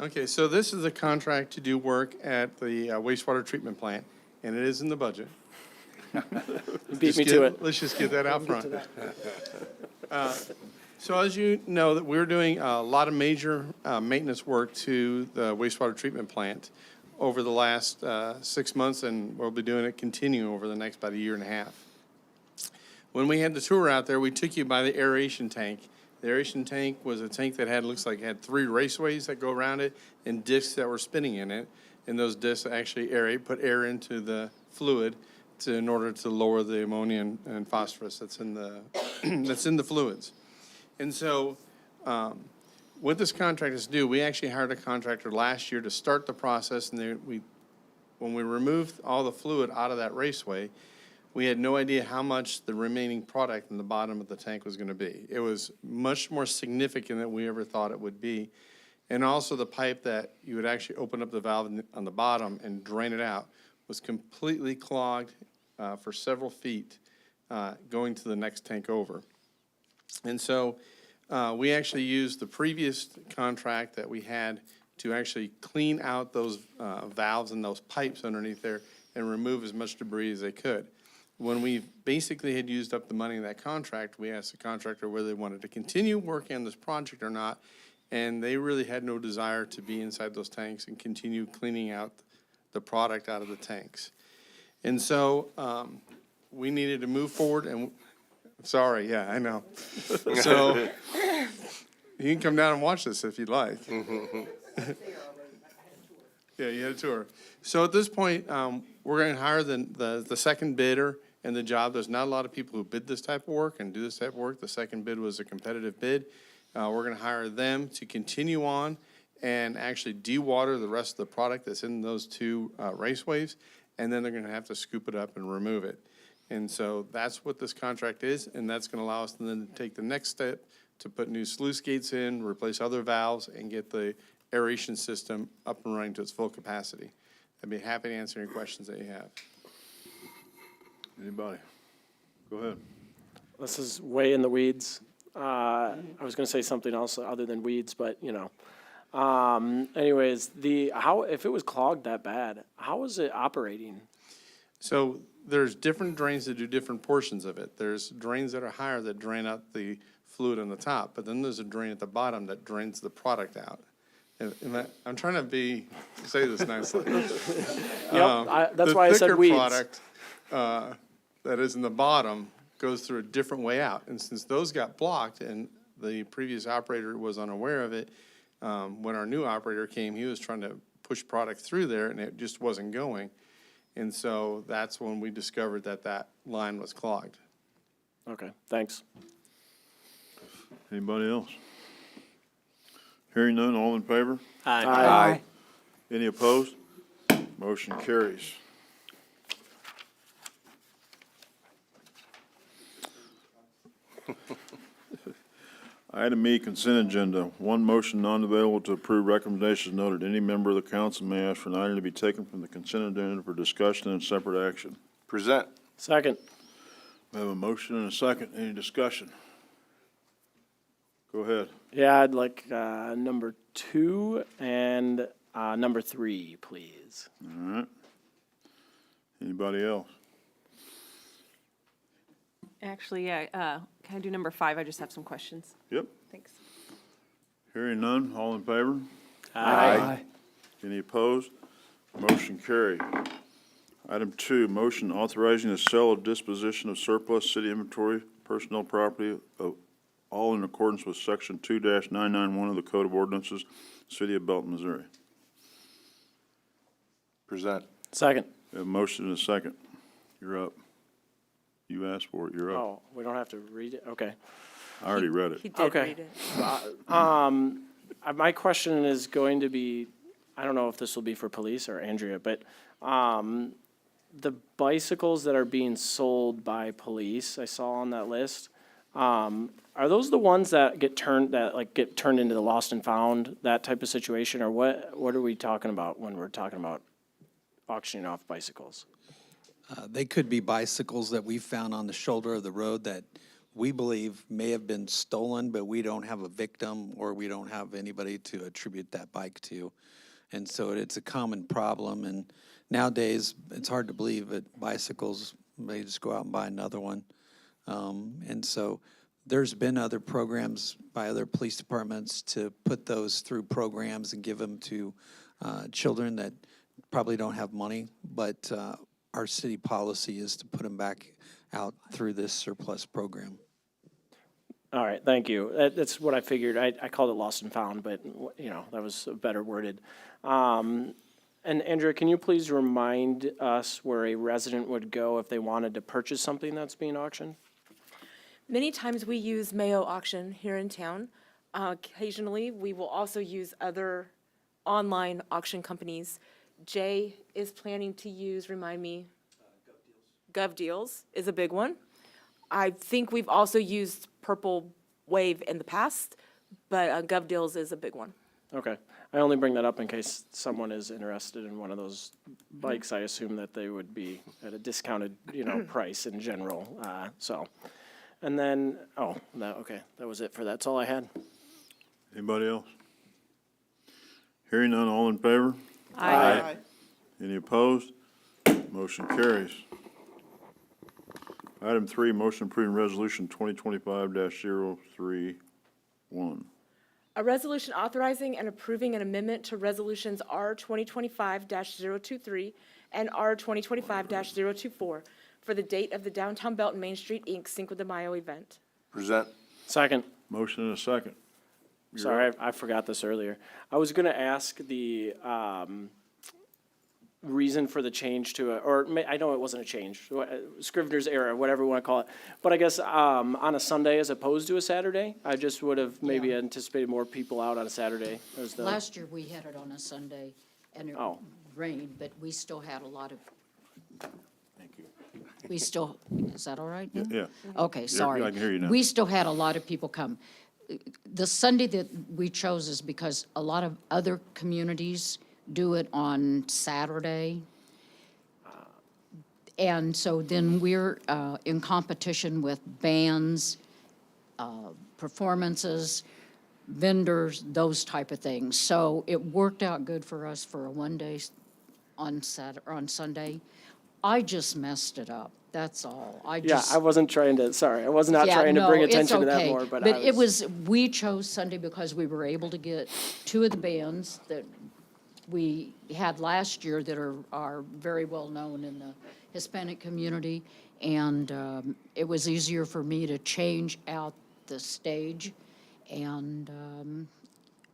Speaker 15: Okay, so this is a contract to do work at the wastewater treatment plant, and it is in the budget.
Speaker 3: You beat me to it.
Speaker 15: Let's just get that out front. So as you know, that we're doing a lot of major maintenance work to the wastewater treatment plant over the last 6 months, and we'll be doing it continuing over the next about a year and a half. When we had the tour out there, we took you by the aeration tank. The aeration tank was a tank that looks like it had 3 raceways that go around it and discs that were spinning in it. And those discs actually put air into the fluid in order to lower the ammonia and phosphorus that's in the fluids. And so what this contract is to do, we actually hired a contractor last year to start the process. And when we removed all the fluid out of that raceway, we had no idea how much the remaining product in the bottom of the tank was going to be. It was much more significant than we ever thought it would be. And also the pipe that you would actually open up the valve on the bottom and drain it out was completely clogged for several feet going to the next tank over. And so we actually used the previous contract that we had to actually clean out those valves and those pipes underneath there and remove as much debris as they could. When we basically had used up the money in that contract, we asked the contractor whether they wanted to continue working on this project or not, and they really had no desire to be inside those tanks and continue cleaning out the product out of the tanks. And so we needed to move forward, and sorry, yeah, I know. So you can come down and watch this if you'd like. Yeah, you had a tour. So at this point, we're going to hire the second bidder in the job. There's not a lot of people who bid this type of work and do this type of work. The second bid was a competitive bid. We're going to hire them to continue on and actually dewater the rest of the product that's in those two raceways, and then they're going to have to scoop it up and remove it. And so that's what this contract is, and that's going to allow us to then take the next step to put new sluice gates in, replace other valves, and get the aeration system up and running to its full capacity. I'd be happy to answer any questions that you have.
Speaker 1: Anybody? Go ahead.
Speaker 3: This is way in the weeds. I was gonna say something else other than weeds, but, you know. Anyways, if it was clogged that bad, how was it operating?
Speaker 15: So there's different drains that do different portions of it. There's drains that are higher that drain out the fluid on the top, but then there's a drain at the bottom that drains the product out. I'm trying to say this nicely.
Speaker 3: That's why I said weeds.
Speaker 15: The thicker product that is in the bottom goes through a different way out. And since those got blocked and the previous operator was unaware of it, when our new operator came, he was trying to push product through there and it just wasn't going. And so that's when we discovered that line was clogged.
Speaker 3: Okay, thanks.
Speaker 1: Anybody else? Hearing none, all in favor?
Speaker 10: Aye.
Speaker 1: Any opposed? Motion carries. Item E, consent agenda. One motion not available to approve recommendations noted. Any member of the council may ask for an item to be taken from the consent agenda for discussion and separate action.
Speaker 5: Present.
Speaker 3: Second.
Speaker 1: We have a motion and a second. Any discussion? Go ahead.
Speaker 3: Yeah, I'd like number 2 and number 3, please.
Speaker 1: All right. Anybody else?
Speaker 12: Actually, yeah, can I do number 5? I just have some questions.
Speaker 1: Yep.
Speaker 12: Thanks.
Speaker 1: Hearing none, all in favor?
Speaker 10: Aye.
Speaker 1: Any opposed? Motion carried. Item 2, motion authorizing the sale or disposition of surplus city inventory, personnel property, all in accordance with section 2-991 of the Code of Ordinances, City of Belton, Missouri.
Speaker 5: Present.
Speaker 3: Second.
Speaker 1: We have a motion and a second. You're up. You asked for it, you're up.
Speaker 3: Oh, we don't have to read it? Okay.
Speaker 1: I already read it.
Speaker 12: He did
Speaker 3: Okay.
Speaker 12: read it.
Speaker 3: My question is going to be, I don't know if this will be for police or Andrea, but the bicycles that are being sold by police, I saw on that list, are those the ones that get turned into the lost and found, that type of situation? Or what are we talking about when we're talking about auctioning off bicycles?
Speaker 7: They could be bicycles that we found on the shoulder of the road that we believe may have been stolen, but we don't have a victim or we don't have anybody to attribute that bike to. And so it's a common problem. And nowadays, it's hard to believe that bicycles, they just go out and buy another one. And so there's been other programs by other police departments to put those through programs and give them to children that probably don't have money, but our city policy is to put them back out through this surplus program.
Speaker 3: All right, thank you. That's what I figured. I called it lost and found, but, you know, that was better worded. And Andrea, can you please remind us where a resident would go if they wanted to purchase something that's being auctioned?
Speaker 2: Many times we use Mayo Auction here in town. Occasionally, we will also use other online auction companies. Jay is planning to use, remind me. Gov Deals is a big one. I think we've also used Purple Wave in the past, but Gov Deals is a big one.
Speaker 3: Okay. I only bring that up in case someone is interested in one of those bikes. I assume that they would be at a discounted, price in general, so. And then, okay, that was it for that. That's all I had.
Speaker 1: Anybody else? Hearing none, all in favor?
Speaker 13: Aye.
Speaker 1: Any opposed? Motion carries. Item 3, motion approving resolution 2025-031.
Speaker 2: A resolution authorizing and approving an amendment to resolutions R 2025-023 and R 2025-024 for the date of the Downtown Belton Main Street, Inc. Cinco de Mayo event.
Speaker 5: Present.
Speaker 3: Second.
Speaker 1: Motion and a second.
Speaker 3: Sorry, I forgot this earlier. I was gonna ask the, reason for the change to, I know it wasn't a change, Scrivener's error, whatever you wanna call it. But I guess, on a Sunday as opposed to a Saturday, I just would have maybe anticipated more people out on a Saturday as the.
Speaker 6: Last year, we had it on a Sunday, and it
Speaker 3: Oh.
Speaker 6: rained, but we still had a lot of,
Speaker 1: Thank you.
Speaker 6: we still, is that all right? now?
Speaker 1: Yeah.
Speaker 6: Okay, sorry.
Speaker 1: I can hear you now.
Speaker 6: We still had a lot of people come. The Sunday that we chose is because a lot of other communities do it on Saturday. And so then we're in competition with bands, performances, vendors, those type of things. So it worked out good for us for a one-day on Sunday. I just messed it up, that's all. I
Speaker 3: wasn't trying to, sorry, I was not
Speaker 6: Yeah,
Speaker 3: trying to bring
Speaker 6: no, it's
Speaker 3: attention to that
Speaker 6: okay.
Speaker 3: more, but
Speaker 6: But it was, we chose Sunday because we were able to get two of the bands that we had last year that are very well-known in the Hispanic community. And it was easier for me to change out the stage and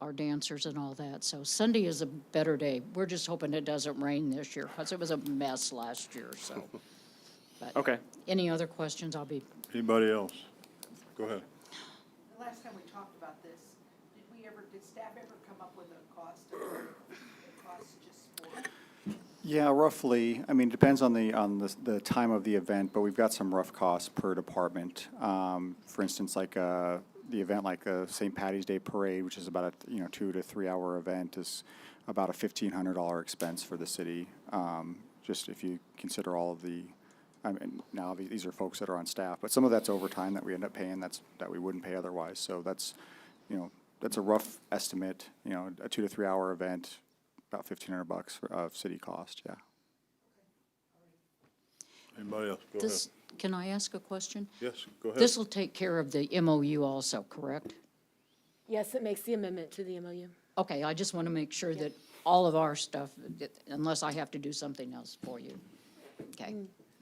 Speaker 6: our dancers and all that. So Sunday is a better day. We're just hoping it doesn't rain this year because it was a mess last year, so. But
Speaker 3: Okay.
Speaker 6: any other questions, I'll be.
Speaker 1: Anybody else? Go ahead.
Speaker 8: The last time we talked about this, did staff ever come up with a cost just for?
Speaker 16: Yeah, roughly. I mean, it depends on the time of the event, but we've got some rough costs per department. For instance, like the event like a St. Patty's Day Parade, which is about a 2 to 3 hour event, is about a $1,500 expense for the city. Just if you consider all of the, I mean, now these are folks that are on staff, but some of that's overtime that we end up paying that we wouldn't pay otherwise. So that's a rough estimate. A 2 to 3 hour event, about $1,500 of city cost. Yeah.
Speaker 1: Anybody else? Go ahead.
Speaker 6: Can I ask a question?
Speaker 1: Yes, go ahead.
Speaker 6: This will take care of the MOU also, correct?
Speaker 2: Yes, it makes the amendment to the MOU.
Speaker 6: Okay, I just want to make sure that all of our stuff, unless I have to do something else for you. Okay.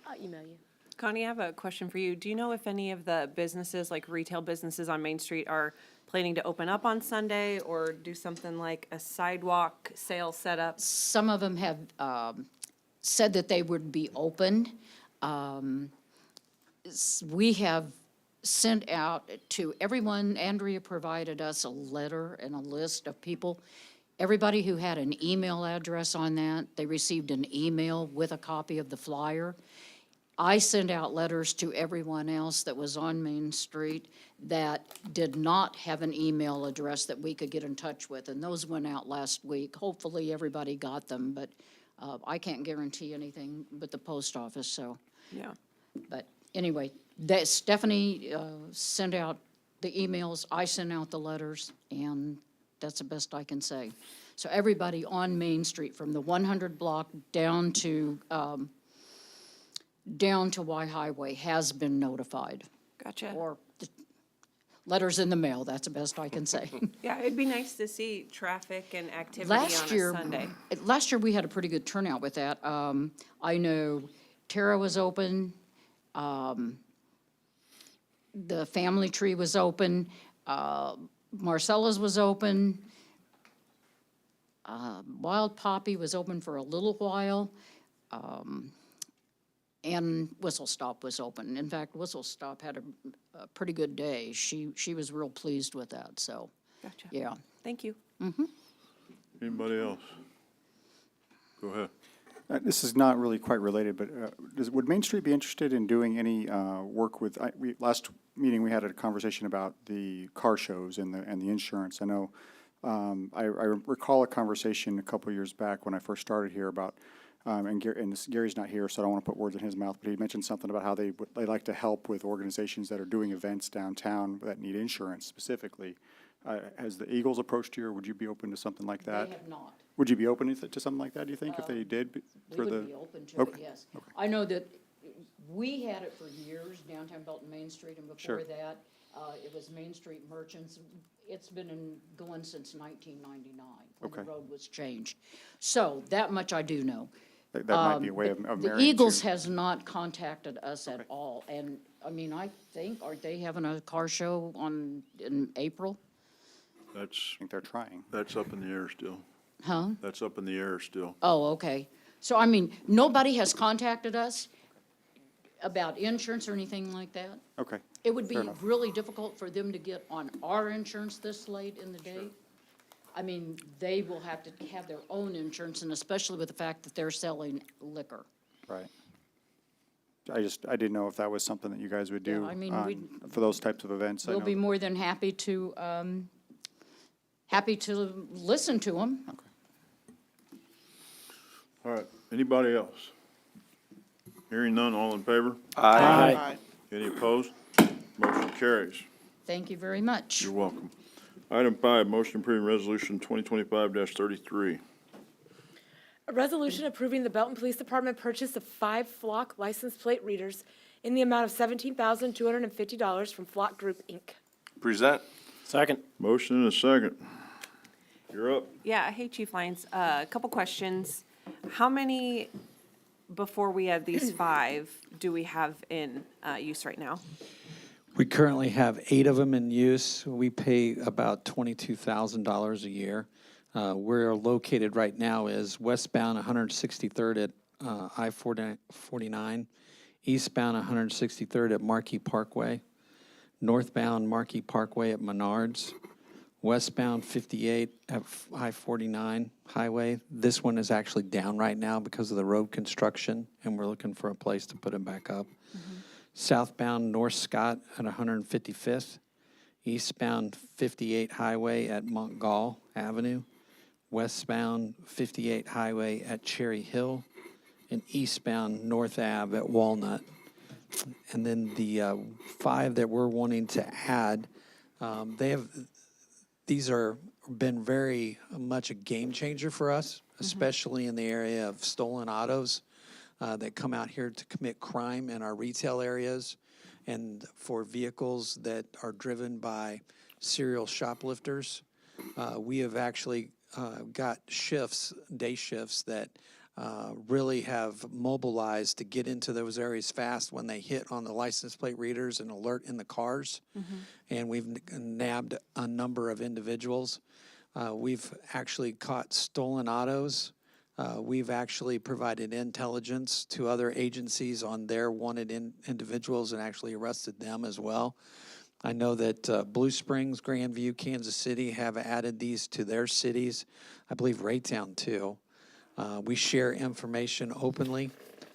Speaker 2: I'll email you.
Speaker 12: Connie, I have a question for you. Do you know if any of the businesses, like retail businesses on Main Street, are planning to open up on Sunday or do something like a sidewalk sale setup?
Speaker 6: Some of them have said that they would be open. We have sent out to everyone, Andrea provided us a letter and a list of people. Everybody who had an email address on that, they received an email with a copy of the flyer. I sent out letters to everyone else that was on Main Street that did not have an email address that we could get in touch with, and those went out last week. Hopefully, everybody got them, but I can't guarantee anything but the post office, so.
Speaker 12: Yeah.
Speaker 6: But anyway, Stephanie sent out the emails, I sent out the letters, and that's the best I can say. So everybody on Main Street, from the 100 block down to Y Highway, has been notified.
Speaker 12: Gotcha.
Speaker 6: Or the letters in the mail, that's the best I can say.
Speaker 12: Yeah, it'd be nice to see traffic and activity on a Sunday.
Speaker 6: Last year, we had a pretty good turnout with that. I know Tara was open, the Family Tree was open, Marcella's was open, Wild Poppy was open for a little while, and Whistle Stop was open. In fact, Whistle Stop had a pretty good day. She was real pleased with that, so,
Speaker 12: Gotcha.
Speaker 6: yeah.
Speaker 12: Thank you.
Speaker 1: Anybody else? Go ahead.
Speaker 16: This is not really quite related, but would Main Street be interested in doing any work with, last meeting we had a conversation about the car shows and the insurance. I know I recall a conversation a couple years back when I first started here about, Gary's not here, so I don't want to put words in his mouth, but he mentioned something about how they like to help with organizations that are doing events downtown that need insurance specifically. Has the Eagles approached you, or would you be open to something like that?
Speaker 6: They have not.
Speaker 16: Would you be open to something like that, do you think, if they did?
Speaker 6: We would be open to it,
Speaker 16: Okay.
Speaker 6: yes. I know that we had it for years, downtown Belton Main Street, and
Speaker 16: Sure.
Speaker 6: before that, it was Main Street Merchants. It's been going since 1999, when the
Speaker 16: Okay.
Speaker 6: road was changed. So, that much I do know.
Speaker 16: That might be a way of
Speaker 6: The
Speaker 16: marrying
Speaker 6: Eagles
Speaker 16: two.
Speaker 6: has not contacted us at all, and, I mean, I think, aren't they having a car show in April?
Speaker 1: That's,
Speaker 16: I think they're trying.
Speaker 1: that's up in the air still.
Speaker 6: Huh?
Speaker 1: That's up in the air still.
Speaker 6: Oh, okay. So, I mean, nobody has contacted us about insurance or anything like that?
Speaker 16: Okay.
Speaker 6: It would be
Speaker 16: Fair enough.
Speaker 6: really difficult for them to get on our insurance this late in the day. I mean, they will have to have their own insurance, and especially with the fact that they're selling liquor.
Speaker 16: Right. I didn't know if that was something that you guys would do
Speaker 6: Yeah, I mean,
Speaker 16: for those types of events. I
Speaker 6: We'll
Speaker 16: know-
Speaker 6: be more than happy to listen to them.
Speaker 1: All right, anybody else? Hearing none, all in favor?
Speaker 3: Aye.
Speaker 1: Any opposed? Motion carries.
Speaker 6: Thank you very much.
Speaker 1: You're welcome. Item 5, motion approving resolution 2025-33.
Speaker 2: A resolution approving the Belton Police Department purchase of 5 Flock license plate readers in the amount of $17,250 from Flock Group, Inc.
Speaker 5: Present.
Speaker 3: Second.
Speaker 1: Motion and a second. You're up.
Speaker 12: Yeah, hey, Chief Lyons, a couple questions. How many, before we add these 5, do we have in use right now?
Speaker 7: We currently have 8 of them in use. We pay about $22,000 a year. Where located right now is westbound 163rd at I-49, eastbound 163rd at Marquee Parkway, northbound Marquee Parkway at Menards, westbound 58 at I-49 highway. This one is actually down right now because of the road construction, and we're looking for a place to put it back up. Southbound North Scott at 155th, eastbound 58 highway at Montgall Avenue, westbound 58 highway at Cherry Hill, and eastbound North Ave at Walnut. And then the 5 that we're wanting to add, these are been very much a game changer for us, especially in the area of stolen autos that come out here to commit crime in our retail areas, and for vehicles that are driven by serial shoplifters. We have actually got day shifts that really have mobilized to get into those areas fast when they hit on the license plate readers and alert in the cars. And we've nabbed a number of individuals. We've actually caught stolen autos. We've actually provided intelligence to other agencies on their wanted individuals and actually arrested them as well. I know that Blue Springs, Grandview, Kansas City have added these to their cities. I believe Raytown too. We share information openly.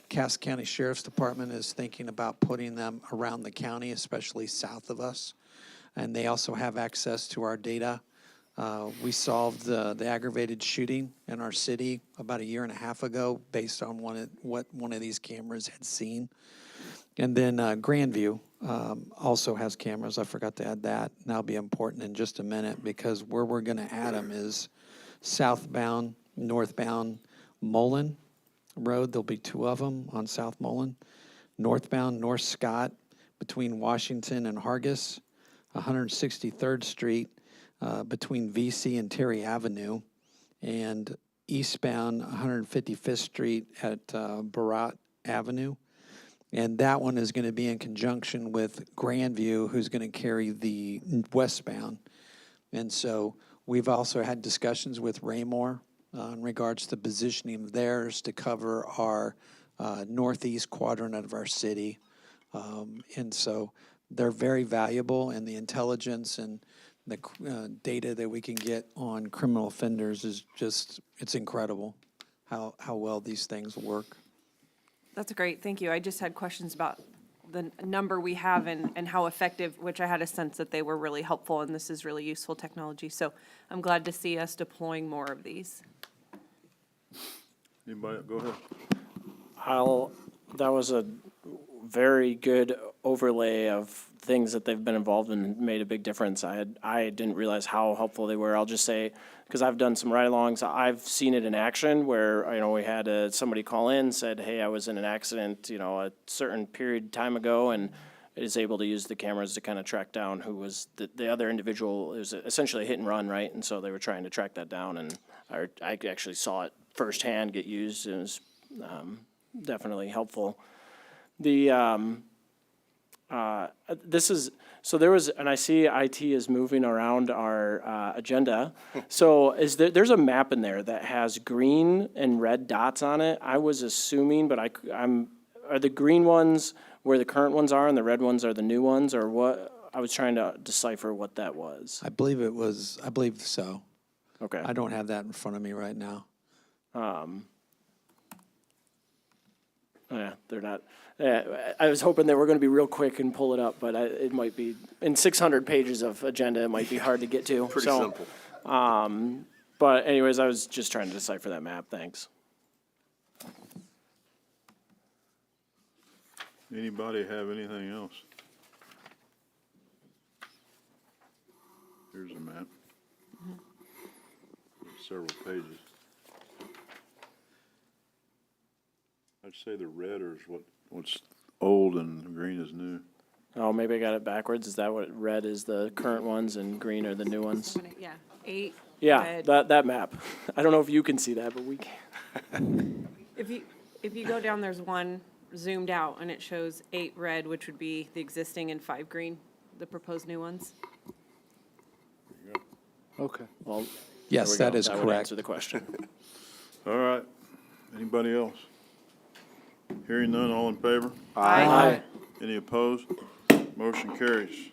Speaker 7: Cass County Sheriff's Department is thinking about putting them around the county, especially south of us. And they also have access to our data. We solved the aggravated shooting in our city about a year and a half ago based on what one of these cameras had seen. And then Grandview also has cameras. I forgot to add that. And that'll be important in just a minute because where we're going to add them is southbound, northbound Mullen Road. There'll be 2 of them on South Mullen. Northbound North Scott between Washington and Hargis. 163rd Street between VC and Terry Avenue. And eastbound 155th Street at Barat Avenue. And that one is going to be in conjunction with Grandview, who's going to carry the westbound. And so we've also had discussions with Raymore in regards to positioning of theirs to cover our northeast quadrant of our city. And so they're very valuable, and the intelligence and the data that we can get on criminal offenders is just, it's incredible how well these things work.
Speaker 12: That's great, thank you. I just had questions about the number we have and how effective, which I had a sense that they were really helpful, and this is really useful technology. So I'm glad to see us deploying more of these.
Speaker 1: Anybody, go ahead.
Speaker 3: That was a very good overlay of things that they've been involved in and made a big difference. I didn't realize how helpful they were. I'll just say, because I've done some ride-alongs, I've seen it in action where, we had somebody call in, said, hey, I was in an accident, a certain period of time ago, and is able to use the cameras to kind of track down who was the other individual. It was essentially a hit and run, right? And so they were trying to track that down, and I actually saw it firsthand get used. It was definitely helpful. And I see IT is moving around our agenda. So there's a map in there that has green and red dots on it. I was assuming, but are the green ones where the current ones are and the red ones are the new ones, or what? I was trying to decipher what that was.
Speaker 7: I believe so.
Speaker 3: Okay.
Speaker 7: I don't have that in front of me right now.
Speaker 3: Yeah, they're not. I was hoping they were going to be real quick and pull it up, but it might be, in 600 pages of agenda, it might be hard to get to.
Speaker 5: Pretty
Speaker 3: So,
Speaker 5: simple.
Speaker 3: But anyways, I was just trying to decipher that map. Thanks.
Speaker 1: Anybody have anything else? Here's a map. Several pages. I'd say the red is what's old and green is new.
Speaker 3: Oh, maybe I got it backwards. Is that what red is the current ones and green are the new ones?
Speaker 12: Yeah, 8.
Speaker 3: Yeah,
Speaker 12: red.
Speaker 3: that map. I don't know if you can see that, but we can.
Speaker 12: If you go down, there's one zoomed out, and it shows 8 red, which would be the existing, and 5 green, the proposed new ones.
Speaker 10: Okay.
Speaker 3: Well,
Speaker 7: Yes,
Speaker 3: there we
Speaker 7: that
Speaker 3: go.
Speaker 7: is
Speaker 3: That would
Speaker 7: correct.
Speaker 3: answer the question.
Speaker 1: All right. Anybody else? Hearing none, all in favor?
Speaker 3: Aye.
Speaker 1: Any opposed? Motion carries.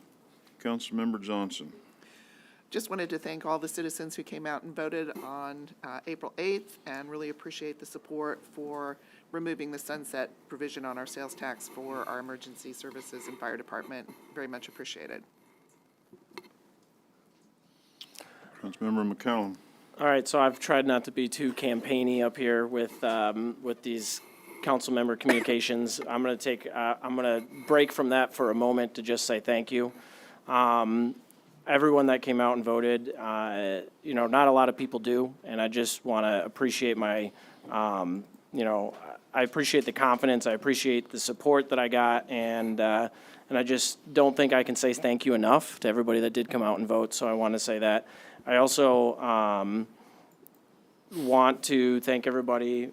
Speaker 1: Councilmember Johnson.
Speaker 13: Just wanted to thank all the citizens who came out and voted on April 8th, and really appreciate the support for removing the sunset provision on our sales tax for our emergency services and fire department. Very much appreciated.
Speaker 1: Councilmember McCallum.
Speaker 3: All right, so I've tried not to be too campaigny up here with these council member communications. I'm gonna break from that for a moment to just say thank you. Everyone that came out and voted, not a lot of people do, and I just want to appreciate I appreciate the confidence, I appreciate the support that I got, and I just don't think I can say thank you enough to everybody that did come out and vote, so I want to say that. I also want to thank everybody,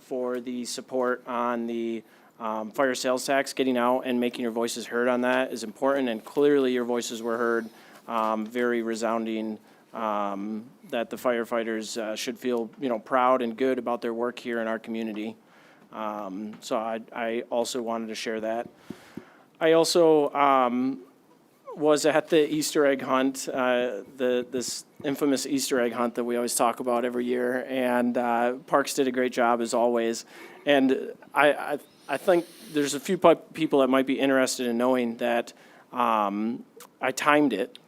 Speaker 3: for the support on the fire sales tax. Getting out and making your voices heard on that is important, and clearly your voices were heard. Very resounding, that the firefighters should feel, proud and good about their work here in our community. So I also wanted to share that. I also was at the Easter egg hunt, this infamous Easter egg hunt that we always talk about every year, and Parks did a great job as always. And I think there's a few people that might be interested in knowing that I timed it,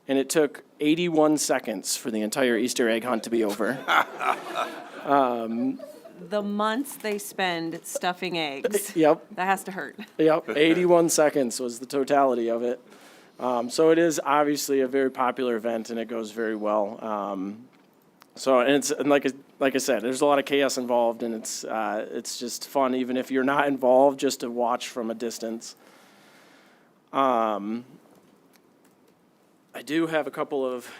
Speaker 3: and it took 81 seconds for the entire Easter egg hunt to be over.
Speaker 12: The months they spend stuffing eggs.
Speaker 3: Yep.
Speaker 12: That has to hurt.
Speaker 3: Yep, 81 seconds was the totality of it. So it is obviously a very popular event, and it goes very well. And like I said, there's a lot of chaos involved, and it's just fun, even if you're not involved, just to watch from a distance. I do have a couple of.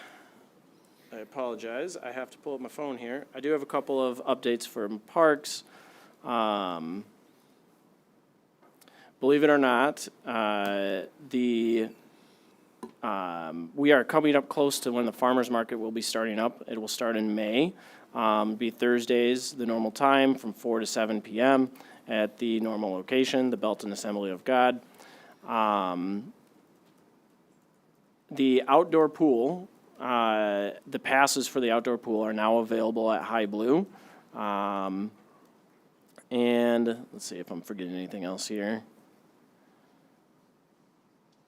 Speaker 3: I apologize. I have to pull up my phone here. I do have a couple of updates from Parks. Believe it or not, we are coming up close to when the farmers market will be starting up. It will start in May. Be Thursdays, the normal time, from 4 to 7 p.m. at the normal location, the Belton Assembly of God. The outdoor pool, the passes for the outdoor pool are now available at High Blue. And let's see if I'm forgetting anything else here.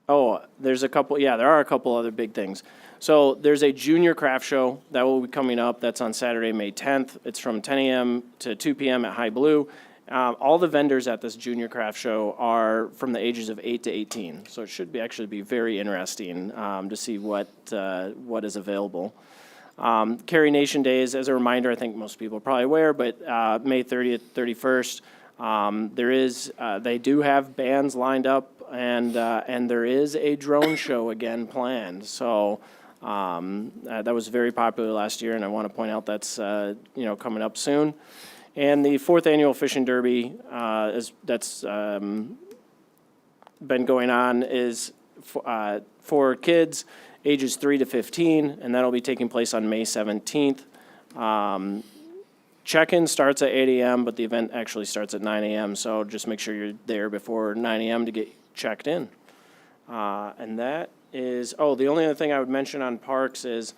Speaker 3: Oh, there's a couple, yeah, there are a couple other big things. So there's a junior craft show that will be coming up. That's on Saturday, May 10th. It's from 10 a.m. to 2 p.m. at High Blue. All the vendors at this junior craft show are from the ages of 8 to 18. So it should be actually be very interesting to see what is available. Carry Nation Days, as a reminder, I think most people are probably aware, but May 30th, 31st, they do have bands lined up, and there is a drone show again planned. So that was very popular last year, and I want to point out that's coming up soon. And the 4th annual Fishing Derby that's been going on is for kids ages 3 to 15, and that'll be taking place on May 17th. Check-in starts at 8 a.m., but the event actually starts at 9 a.m., so just make sure you're there before 9 a.m. to get checked in. And that is, the only other thing I would mention on parks is,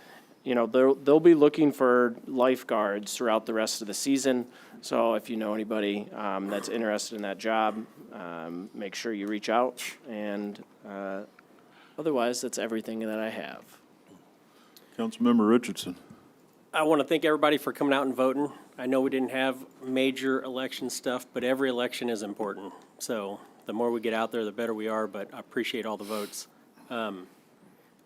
Speaker 3: they'll be looking for lifeguards throughout the rest of the season. So if you know anybody that's interested in that job, make sure you reach out. And otherwise, that's everything that I have.
Speaker 1: Councilmember Richardson.
Speaker 17: I want to thank everybody for coming out and voting. I know we didn't have major election stuff, but every election is important. So the more we get out there, the better we are, but I appreciate all the votes.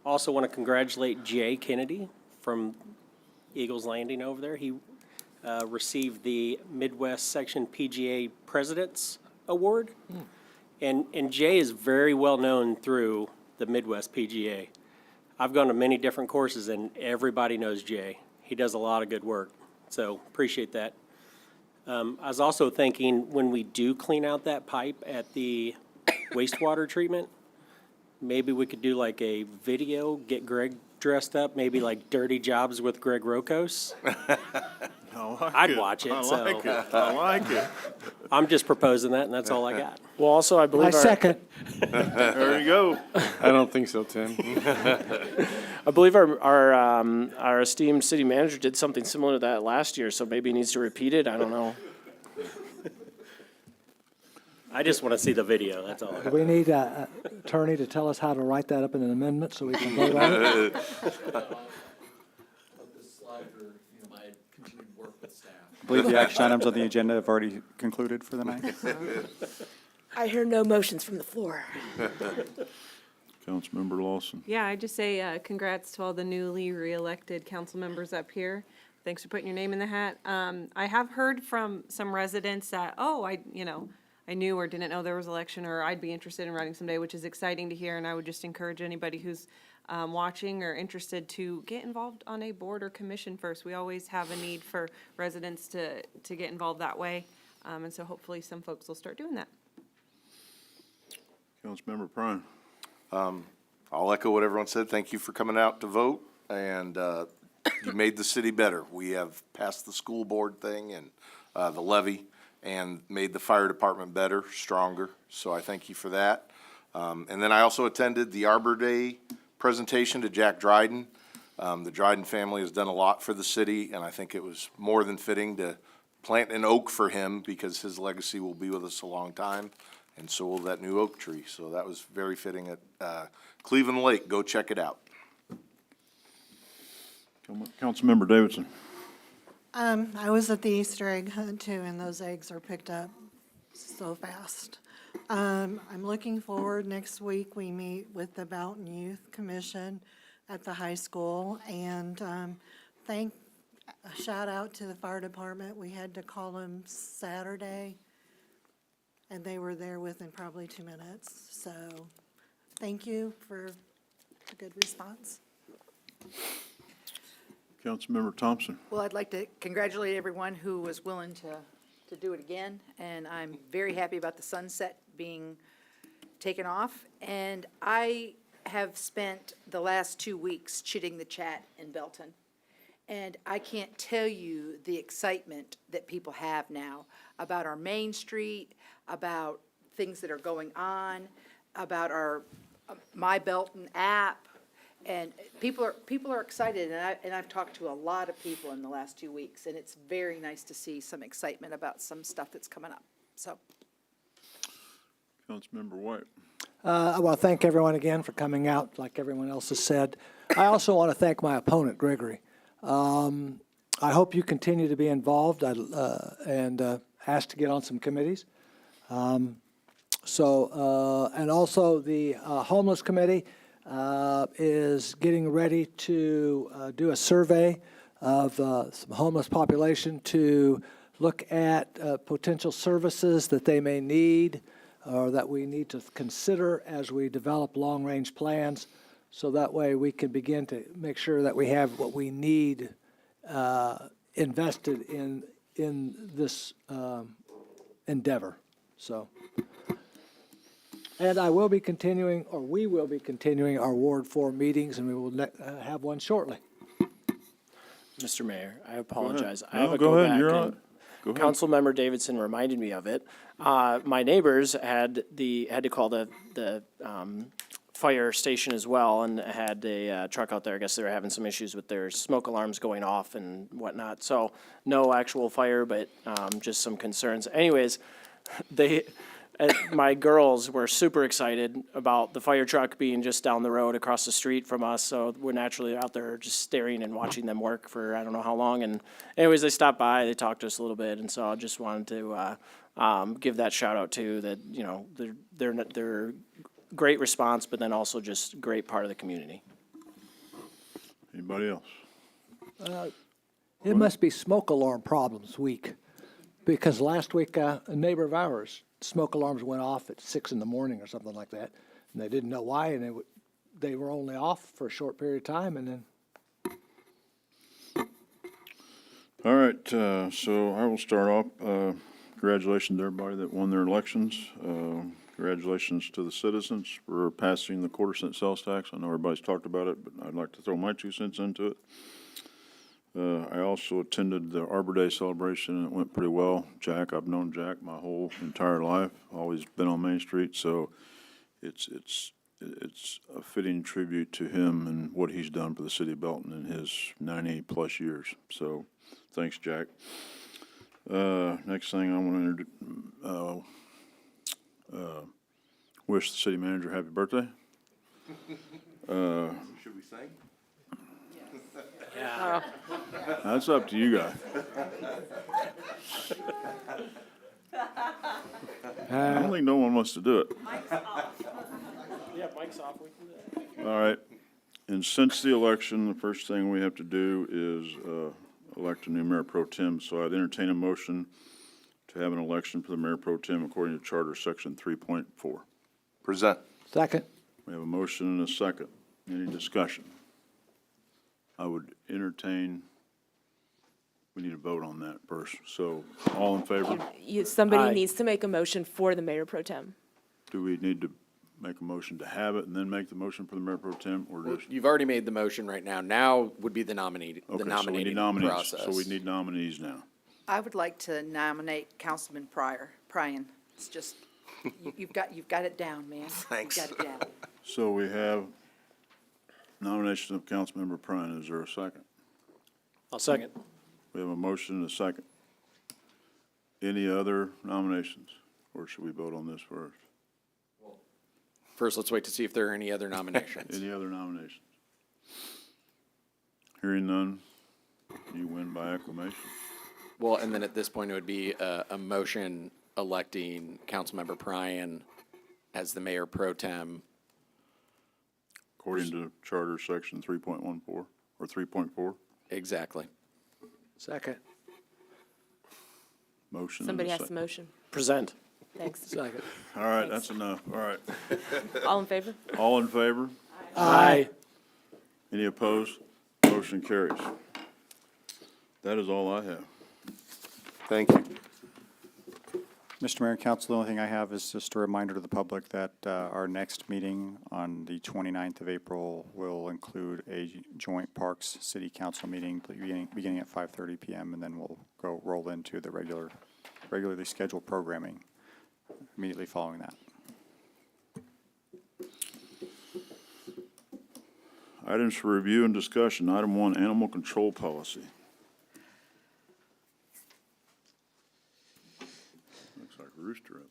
Speaker 17: Also want to congratulate Jay Kennedy from Eagles Landing over there. He received the Midwest Section PGA President's Award. And Jay is very well known through the Midwest PGA. I've gone to many different courses, and everybody knows Jay. He does a lot of good work, so appreciate that. I was also thinking, when we do clean out that pipe at the wastewater treatment, maybe we could do like a video, get Greg dressed up, maybe like Dirty Jobs with Greg Rokos. I'd watch it,
Speaker 1: I like it. I like it.
Speaker 17: I'm just proposing that, and that's all I got.
Speaker 3: Well, also, I believe
Speaker 10: I second.
Speaker 1: There you go.
Speaker 15: I don't think so, Tim.
Speaker 3: I believe our esteemed city manager did something similar to that last year, so maybe he needs to repeat it. I don't know.
Speaker 17: I just want to see the video, that's all.
Speaker 10: Do we need an attorney to tell us how to write that up in an amendment so we can vote on it?
Speaker 16: I believe the action items on the agenda have already concluded for the night.
Speaker 2: I hear no motions from the floor.
Speaker 1: Councilmember Lawson.
Speaker 12: Yeah, I just say congrats to all the newly re-elected council members up here. Thanks for putting your name in the hat. I have heard from some residents that, I knew or didn't know there was election, or I'd be interested in running someday, which is exciting to hear. And I would just encourage anybody who's watching or interested to get involved on a board or commission first. We always have a need for residents to get involved that way. And so hopefully some folks will start doing that.
Speaker 1: Councilmember Prine.
Speaker 5: I'll echo what everyone said. Thank you for coming out to vote, and you made the city better. We have passed the school board thing and the levy, and made the fire department better, stronger. So I thank you for that. And then I also attended the Arbor Day presentation to Jack Dryden. The Dryden family has done a lot for the city, and I think it was more than fitting to plant an oak for him, because his legacy will be with us a long time, and so will that new oak tree. So that was very fitting at Cleveland Lake. Go check it out.
Speaker 1: Councilmember Davidson.
Speaker 18: I was at the Easter egg hunt too, and those eggs are picked up so fast. I'm looking forward, next week we meet with the Belton Youth Commission at the high school, and a shout out to the fire department. We had to call them Saturday, and they were there within probably 2 minutes. So thank you for a good response.
Speaker 1: Councilmember Thompson.
Speaker 8: Well, I'd like to congratulate everyone who was willing to do it again, and I'm very happy about the sunset being taken off. And I have spent the last 2 weeks chitting the chat in Belton, and I can't tell you the excitement that people have now about our Main Street, about things that are going on, about our My Belton app. And people are excited, and I've talked to a lot of people in the last 2 weeks, and it's very nice to see some excitement about some stuff that's coming up. So,
Speaker 1: Councilmember White.
Speaker 10: I want to thank everyone again for coming out, like everyone else has said. I also want to thank my opponent, Gregory. I hope you continue to be involved and asked to get on some committees. And also the Homeless Committee is getting ready to do a survey of some homeless population to look at potential services that they may need or that we need to consider as we develop long-range plans, so that way we can begin to make sure that we have what we need invested in this endeavor. So, and I will be continuing, or we will be continuing our Ward 4 meetings, and we will have one shortly.
Speaker 3: Mr. Mayor, I apologize. I
Speaker 1: No,
Speaker 3: have a
Speaker 1: go ahead,
Speaker 3: back
Speaker 1: you're
Speaker 3: and
Speaker 1: on. Go ahead.
Speaker 3: Councilmember Davidson reminded me of it. My neighbors had to call the fire station as well, and had a truck out there. I guess they were having some issues with their smoke alarms going off and whatnot. So no actual fire, but just some concerns. Anyways, my girls were super excited about the fire truck being just down the road across the street from us. So we're naturally out there just staring and watching them work for I don't know how long. And anyways, they stopped by, they talked to us a little bit, and so I just wanted to give that shout out too. That they're great response, but then also just great part of the community.
Speaker 1: Anybody else?
Speaker 10: It must be smoke alarm problems week, because last week a neighbor of ours, smoke alarms went off at 6 in the morning or something like that, and they didn't know why, and they were only off for a short period of time, and then.
Speaker 1: All right, so I will start off. Congratulations to everybody that won their elections. Congratulations to the citizens for passing the quarter-cent sales tax. I know everybody's talked about it, but I'd like to throw my 2 cents into it. I also attended the Arbor Day celebration, and it went pretty well. Jack, I've known Jack my whole entire life, always been on Main Street, so it's a fitting tribute to him and what he's done for the city of Belton in his 90-plus years. So, thanks, Jack. Next thing I want to wish the city manager happy birthday.
Speaker 5: Should we sing?
Speaker 3: Yeah.
Speaker 1: That's up to you guys. I don't think no one wants to do it.
Speaker 3: Yeah, mic's off. We can do that.
Speaker 1: All right. And since the election, the first thing we have to do is elect a new mayor pro tem. So I'd entertain a motion to have an election for the mayor pro tem according to Charter Section 3.4.
Speaker 5: Present.
Speaker 10: Second.
Speaker 1: We have a motion and a second. Any discussion? I would entertain, we need to vote on that first. So all in favor?
Speaker 2: Somebody
Speaker 3: Aye.
Speaker 2: needs to make a motion for the mayor pro tem.
Speaker 1: Do we need to make a motion to have it and then make the motion for the mayor pro tem, or just?
Speaker 19: You've already made the motion right now. Now would be the
Speaker 1: Okay, so we need
Speaker 19: nominating
Speaker 1: nominees.
Speaker 19: process.
Speaker 1: So we need nominees now.
Speaker 8: I would like to nominate Councilman Pryan. It's just, you've got it down, man.
Speaker 5: Thanks.
Speaker 8: You've got it down.
Speaker 1: So we have nomination of Councilmember Prine. Is there a second?
Speaker 3: I'll second.
Speaker 1: We have a motion and a second. Any other nominations, or should we vote on this first?
Speaker 19: First, let's wait to see if there are any other nominations.
Speaker 1: Any other nominations? Hearing none, you win by acclamation.
Speaker 19: Well, and then at this point, it would be a motion electing Councilmember Pryan as the mayor pro tem.
Speaker 1: According to Charter Section 3.14 or 3.4.
Speaker 19: Exactly.
Speaker 10: Second.
Speaker 1: Motion and
Speaker 2: Somebody
Speaker 1: a
Speaker 2: has to
Speaker 1: second.
Speaker 2: motion.
Speaker 3: Present.
Speaker 2: Thanks.
Speaker 10: Second.
Speaker 1: All right, that's enough. All right.
Speaker 2: All in favor?
Speaker 1: All in favor?
Speaker 3: Aye.
Speaker 1: Any opposed? Motion carries. That is all I have.
Speaker 5: Thank you.
Speaker 16: Mr. Mayor and Council, the only thing I have is just a reminder to the public that our next meeting on the 29th of April will include a joint Parks City Council meeting beginning at 5:30 p.m. and then we'll roll into the regularly scheduled programming immediately following that.
Speaker 1: Items for review and discussion. Item 1, animal control policy. Looks like a rooster up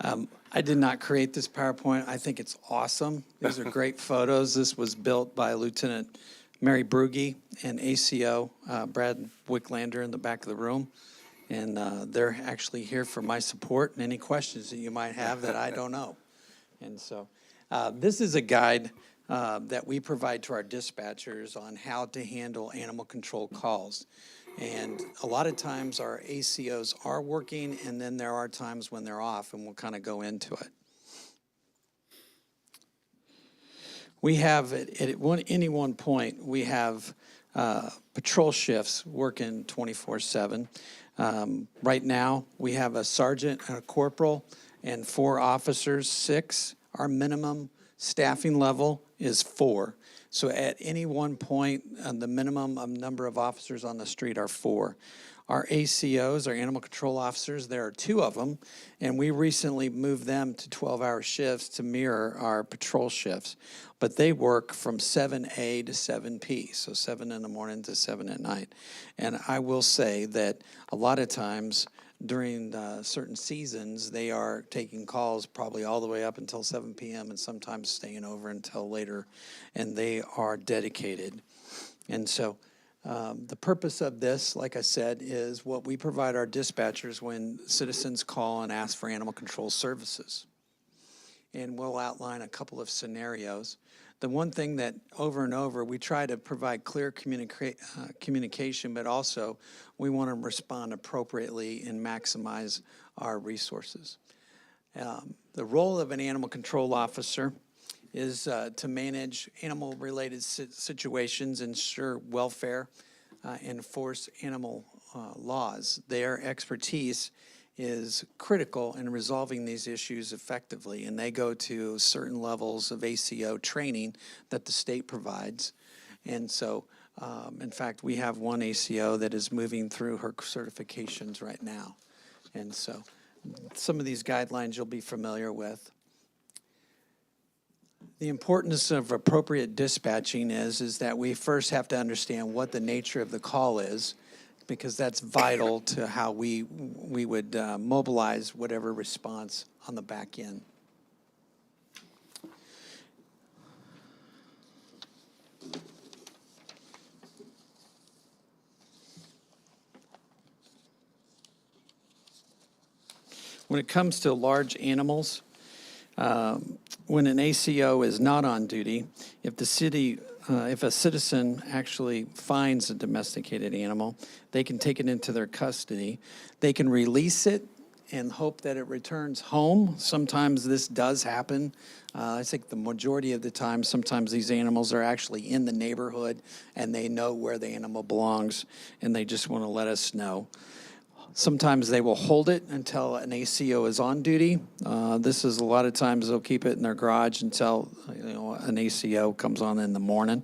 Speaker 1: there.
Speaker 7: I did not create this PowerPoint. I think it's awesome. These are great photos. This was built by Lieutenant Mary Brugge and ACO Brad Wicklander in the back of the room. And they're actually here for my support and any questions that you might have that I don't know. And so this is a guide that we provide to our dispatchers on how to handle animal control calls. And a lot of times our ACOs are working, and then there are times when they're off, and we'll kind of go into it. We have, at any one point, we have patrol shifts working 24/7. Right now, we have a sergeant and a corporal and 4 officers, 6. Our minimum staffing level is 4. So at any one point, the minimum number of officers on the street are 4. Our ACOs, our animal control officers, there are 2 of them, and we recently moved them to 12-hour shifts to mirror our patrol shifts. But they work from 7A to 7P, so 7 in the morning to 7 at night. And I will say that a lot of times during certain seasons, they are taking calls probably all the way up until 7 p.m. and sometimes staying over until later, and they are dedicated. And so the purpose of this, like I said, is what we provide our dispatchers when citizens call and ask for animal control services. And we'll outline a couple of scenarios. The one thing that over and over, we try to provide clear communication, but also we want to respond appropriately and maximize our resources. The role of an animal control officer is to manage animal-related situations, ensure welfare, enforce animal laws. Their expertise is critical in resolving these issues effectively, and they go to certain levels of ACO training that the state provides. And so, in fact, we have one ACO that is moving through her certifications right now. And so some of these guidelines you'll be familiar with. The importance of appropriate dispatching is that we first have to understand what the nature of the call is, because that's vital to how we would mobilize whatever response on the back end. When it comes to large animals, when an ACO is not on duty, if a citizen actually finds a domesticated animal, they can take it into their custody. They can release it and hope that it returns home. Sometimes this does happen. I think the majority of the time, sometimes these animals are actually in the neighborhood and they know where the animal belongs and they just want to let us know. Sometimes they will hold it until an ACO is on duty. This is a lot of times they'll keep it in their garage until an ACO comes on in the morning.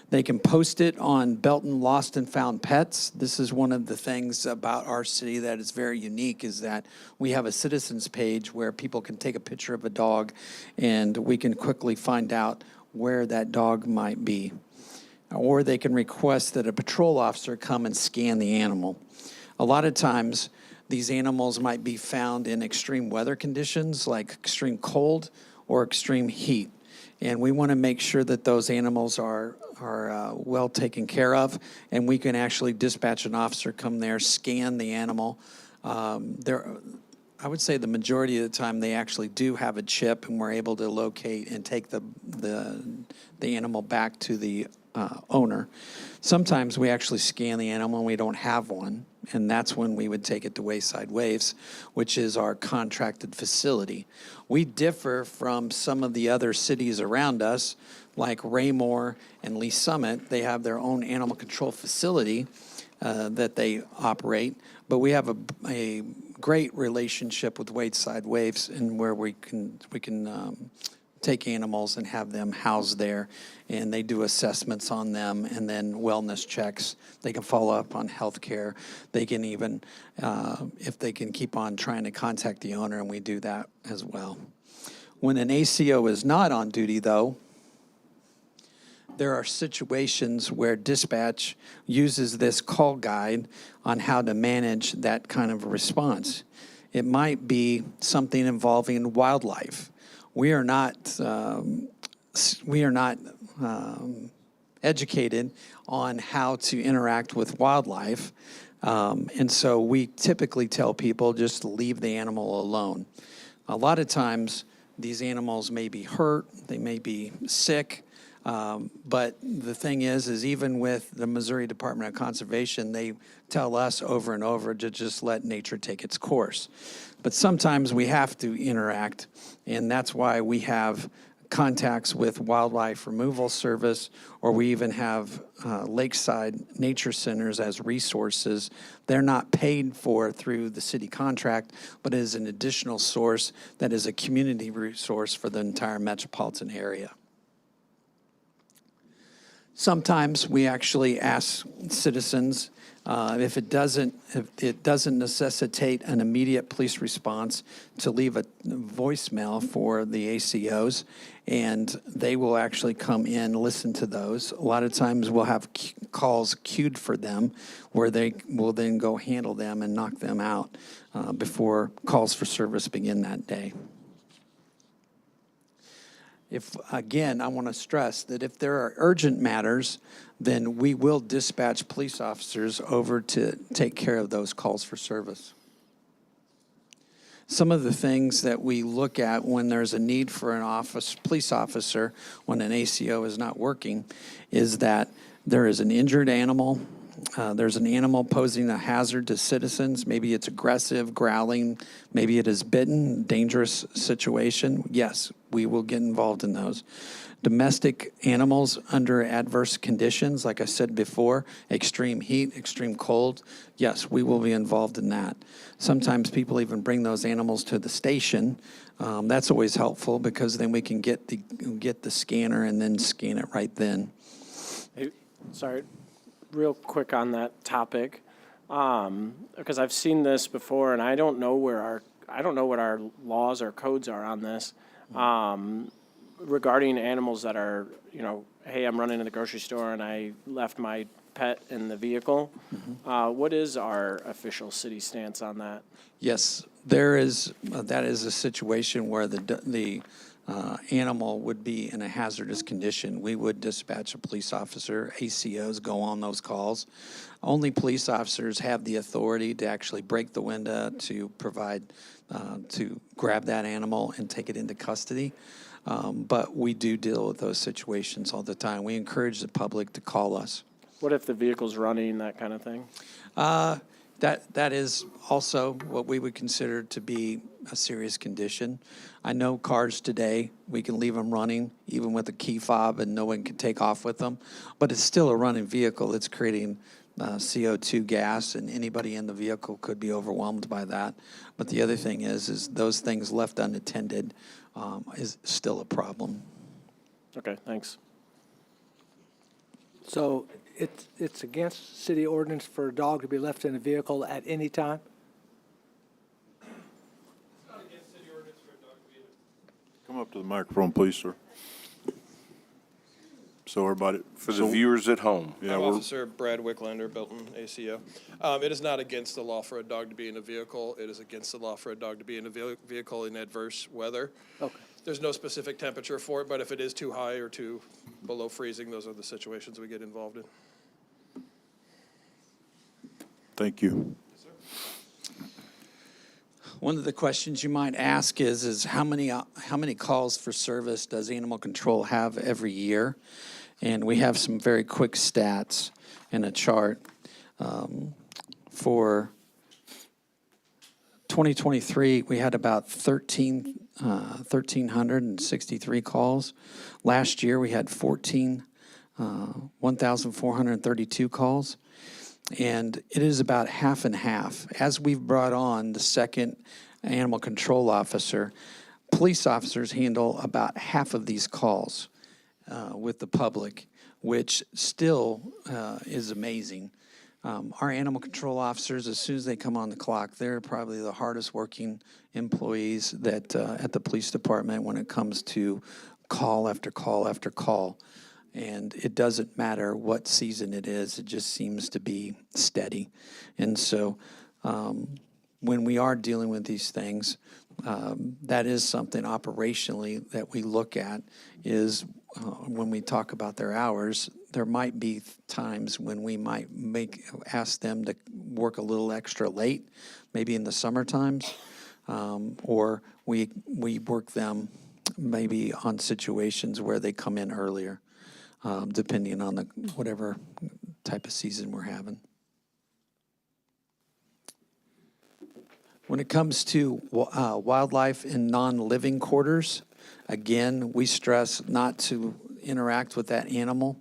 Speaker 7: They can post it on Belton Lost and Found Pets. This is one of the things about our city that is very unique, is that we have a citizens page where people can take a picture of a dog and we can quickly find out where that dog might be. Or they can request that a patrol officer come and scan the animal. A lot of times, these animals might be found in extreme weather conditions, like extreme cold or extreme heat. And we want to make sure that those animals are well taken care of, and we can actually dispatch an officer, come there, scan the animal. I would say the majority of the time they actually do have a chip, and we're able to locate and take the animal back to the owner. Sometimes we actually scan the animal and we don't have one, and that's when we would take it to Wayside Waves, which is our contracted facility. We differ from some of the other cities around us, like Raymore and Lee Summit. They have their own animal control facility that they operate, but we have a great relationship with Wayside Waves, and where we can take animals and have them housed there, and they do assessments on them and then wellness checks. They can follow up on health care. They can even, if they can keep on trying to contact the owner, and we do that as well. When an ACO is not on duty, though, there are situations where dispatch uses this call guide on how to manage that kind of response. it might be something involving wildlife. We are not educated on how to interact with wildlife. And so we typically tell people just to leave the animal alone. A lot of times, these animals may be hurt, they may be sick, but the thing is even with the Missouri Department of Conservation, they tell us over and over to just let nature take its course. But sometimes we have to interact, and that's why we have contacts with Wildlife Removal Service, or we even have lakeside nature centers as resources. They're not paid for through the city contract, but is an additional source that is a community resource for the entire metropolitan area. Sometimes we actually ask citizens if it doesn't necessitate an immediate police response to leave a voicemail for the ACOs, and they will actually come in, listen to those. A lot of times we'll have calls queued for them where they will then go handle them and knock them out before calls for service begin that day. Again, I want to stress that if there are urgent matters, then we will dispatch police officers over to take care of those calls for service. Some of the things that we look at when there's a need for an police officer when an ACO is not working is that there is an injured animal. There's an animal posing a hazard to citizens. Maybe it's aggressive, growling. Maybe it is bitten, dangerous situation. Yes, we will get involved in those. Domestic animals under adverse conditions, like I said before, extreme heat, extreme cold. Yes, we will be involved in that. Sometimes people even bring those animals to the station. That's always helpful because then we can get the scanner and then scan it right then.
Speaker 3: Hey, sorry. Real quick on that topic, because I've seen this before, and I don't know what our laws or codes are on this regarding animals that are, hey, I'm running to the grocery store and I left my pet in the vehicle. What is our official city stance on that?
Speaker 7: Yes, there is. That is a situation where the animal would be in a hazardous condition. We would dispatch a police officer. ACOs go on those calls. Only police officers have the authority to actually break the window to provide, to grab that animal and take it into custody. But we do deal with those situations all the time. We encourage the public to call us.
Speaker 3: What if the vehicle's running, that kind of thing?
Speaker 7: That is also what we would consider to be a serious condition. I know cars today, we can leave them running, even with a key fob, and no one can take off with them. But it's still a running vehicle. It's creating CO2 gas, and anybody in the vehicle could be overwhelmed by that. But the other thing is those things left unattended is still a problem.
Speaker 3: Okay, thanks.
Speaker 10: So it's against city ordinance for a dog to be left in a vehicle at any time?
Speaker 1: Come up to the microphone, please, sir. So everybody.
Speaker 5: For the viewers at home.
Speaker 1: Yeah,
Speaker 20: I'm Officer Brad Wicklander, Belton, ACO. It is not against the law for a dog to be in a vehicle. It is against the law for a dog to be in a vehicle in adverse weather.
Speaker 10: Okay.
Speaker 20: There's no specific temperature for it, but if it is too high or too below freezing, those are the situations we get involved in.
Speaker 1: Thank you.
Speaker 7: One of the questions you might ask is how many calls for service does animal control have every year? And we have some very quick stats in a chart. For 2023, we had about 1,363 calls. Last year, we had 1,432 calls. And it is about half and half. As we've brought on the second animal control officer, police officers handle about half of these calls with the public, which still is amazing. Our animal control officers, as soon as they come on the clock, they're probably the hardest working employees that at the police department when it comes to call after call after call. And it doesn't matter what season it is, it just seems to be steady. And so when we are dealing with these things, that is something operationally that we look at is when we talk about their hours, there might be times when we might ask them to work a little extra late, maybe in the summer times, or we work them maybe on situations where they come in earlier, depending on whatever type of season we're having. When it comes to wildlife in non-living quarters, again, we stress not to interact with that animal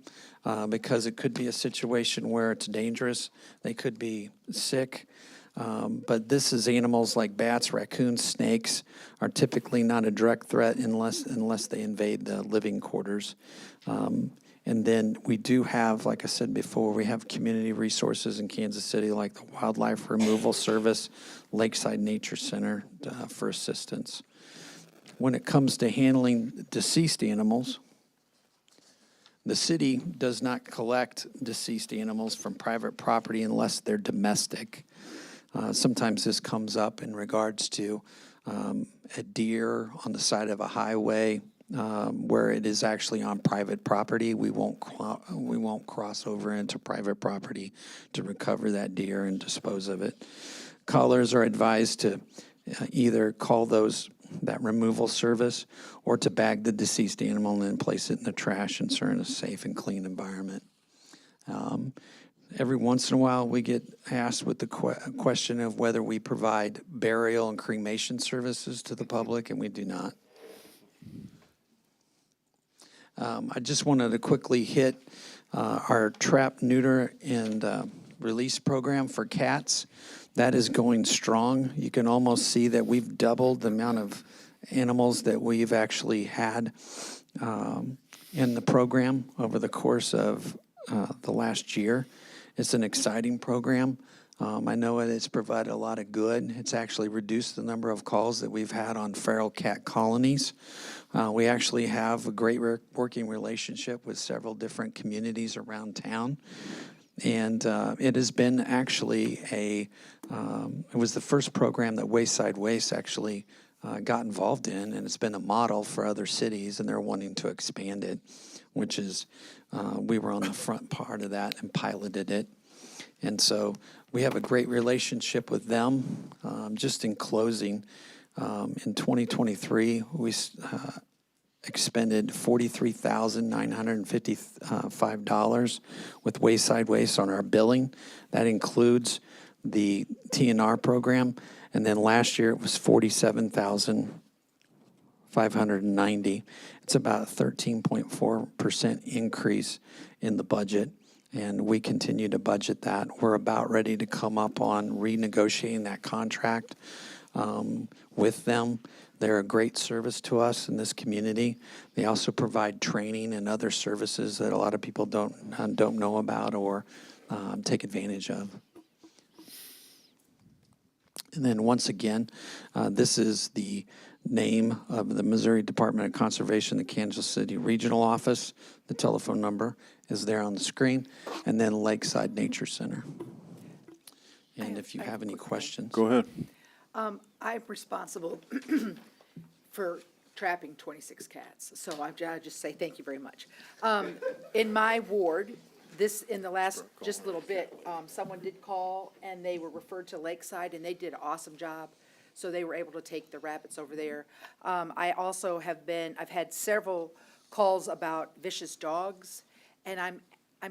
Speaker 7: because it could be a situation where it's dangerous. They could be sick. But this is animals like bats, raccoons, snakes are typically not a direct threat unless they invade the living quarters. And then we do have, like I said before, we have community resources in Kansas City like the Wildlife Removal Service, Lakeside Nature Center for assistance. When it comes to handling deceased animals, the city does not collect deceased animals from private property unless they're domestic. Sometimes this comes up in regards to a deer on the side of a highway where it is actually on private property. We won't cross over into private property to recover that deer and dispose of it. Callers are advised to either call that removal service or to bag the deceased animal and then place it in the trash and ensure a safe and clean environment. Every once in a while, we get asked with the question of whether we provide burial and cremation services to the public, and we do not. I just wanted to quickly hit our trap, neuter, and release program for cats. That is going strong. You can almost see that we've doubled the amount of animals that we've actually had in the program over the course of the last year. It's an exciting program. I know it's provided a lot of good. It's actually reduced the number of calls that we've had on feral cat colonies. We actually have a great working relationship with several different communities around town. And it has been actually it was the first program that Wayside Waste actually got involved in, and it's been a model for other cities, and they're wanting to expand it, which is, we were on the front part of that and piloted it. And so we have a great relationship with them. Just in closing, in 2023, we expended $43,955 with Wayside Waste on our billing. That includes the TNR program. And then last year it was $47,590. It's about a 13.4% increase in the budget. And we continue to budget that. We're about ready to come up on renegotiating that contract with them. They're a great service to us in this community. They also provide training and other services that a lot of people don't know about or take advantage of. And then once again, this is the name of the Missouri Department of Conservation, the Kansas City Regional Office. The telephone number is there on the screen. And then Lakeside Nature Center. And if you have any questions.
Speaker 1: Go ahead.
Speaker 8: I'm responsible for trapping 26 cats, so I just say thank you very much. In my ward, in the last just little bit, someone did call and they were referred to Lakeside and they did an awesome job. So they were able to take the rabbits over there. I also I've had several calls about vicious dogs, and I'm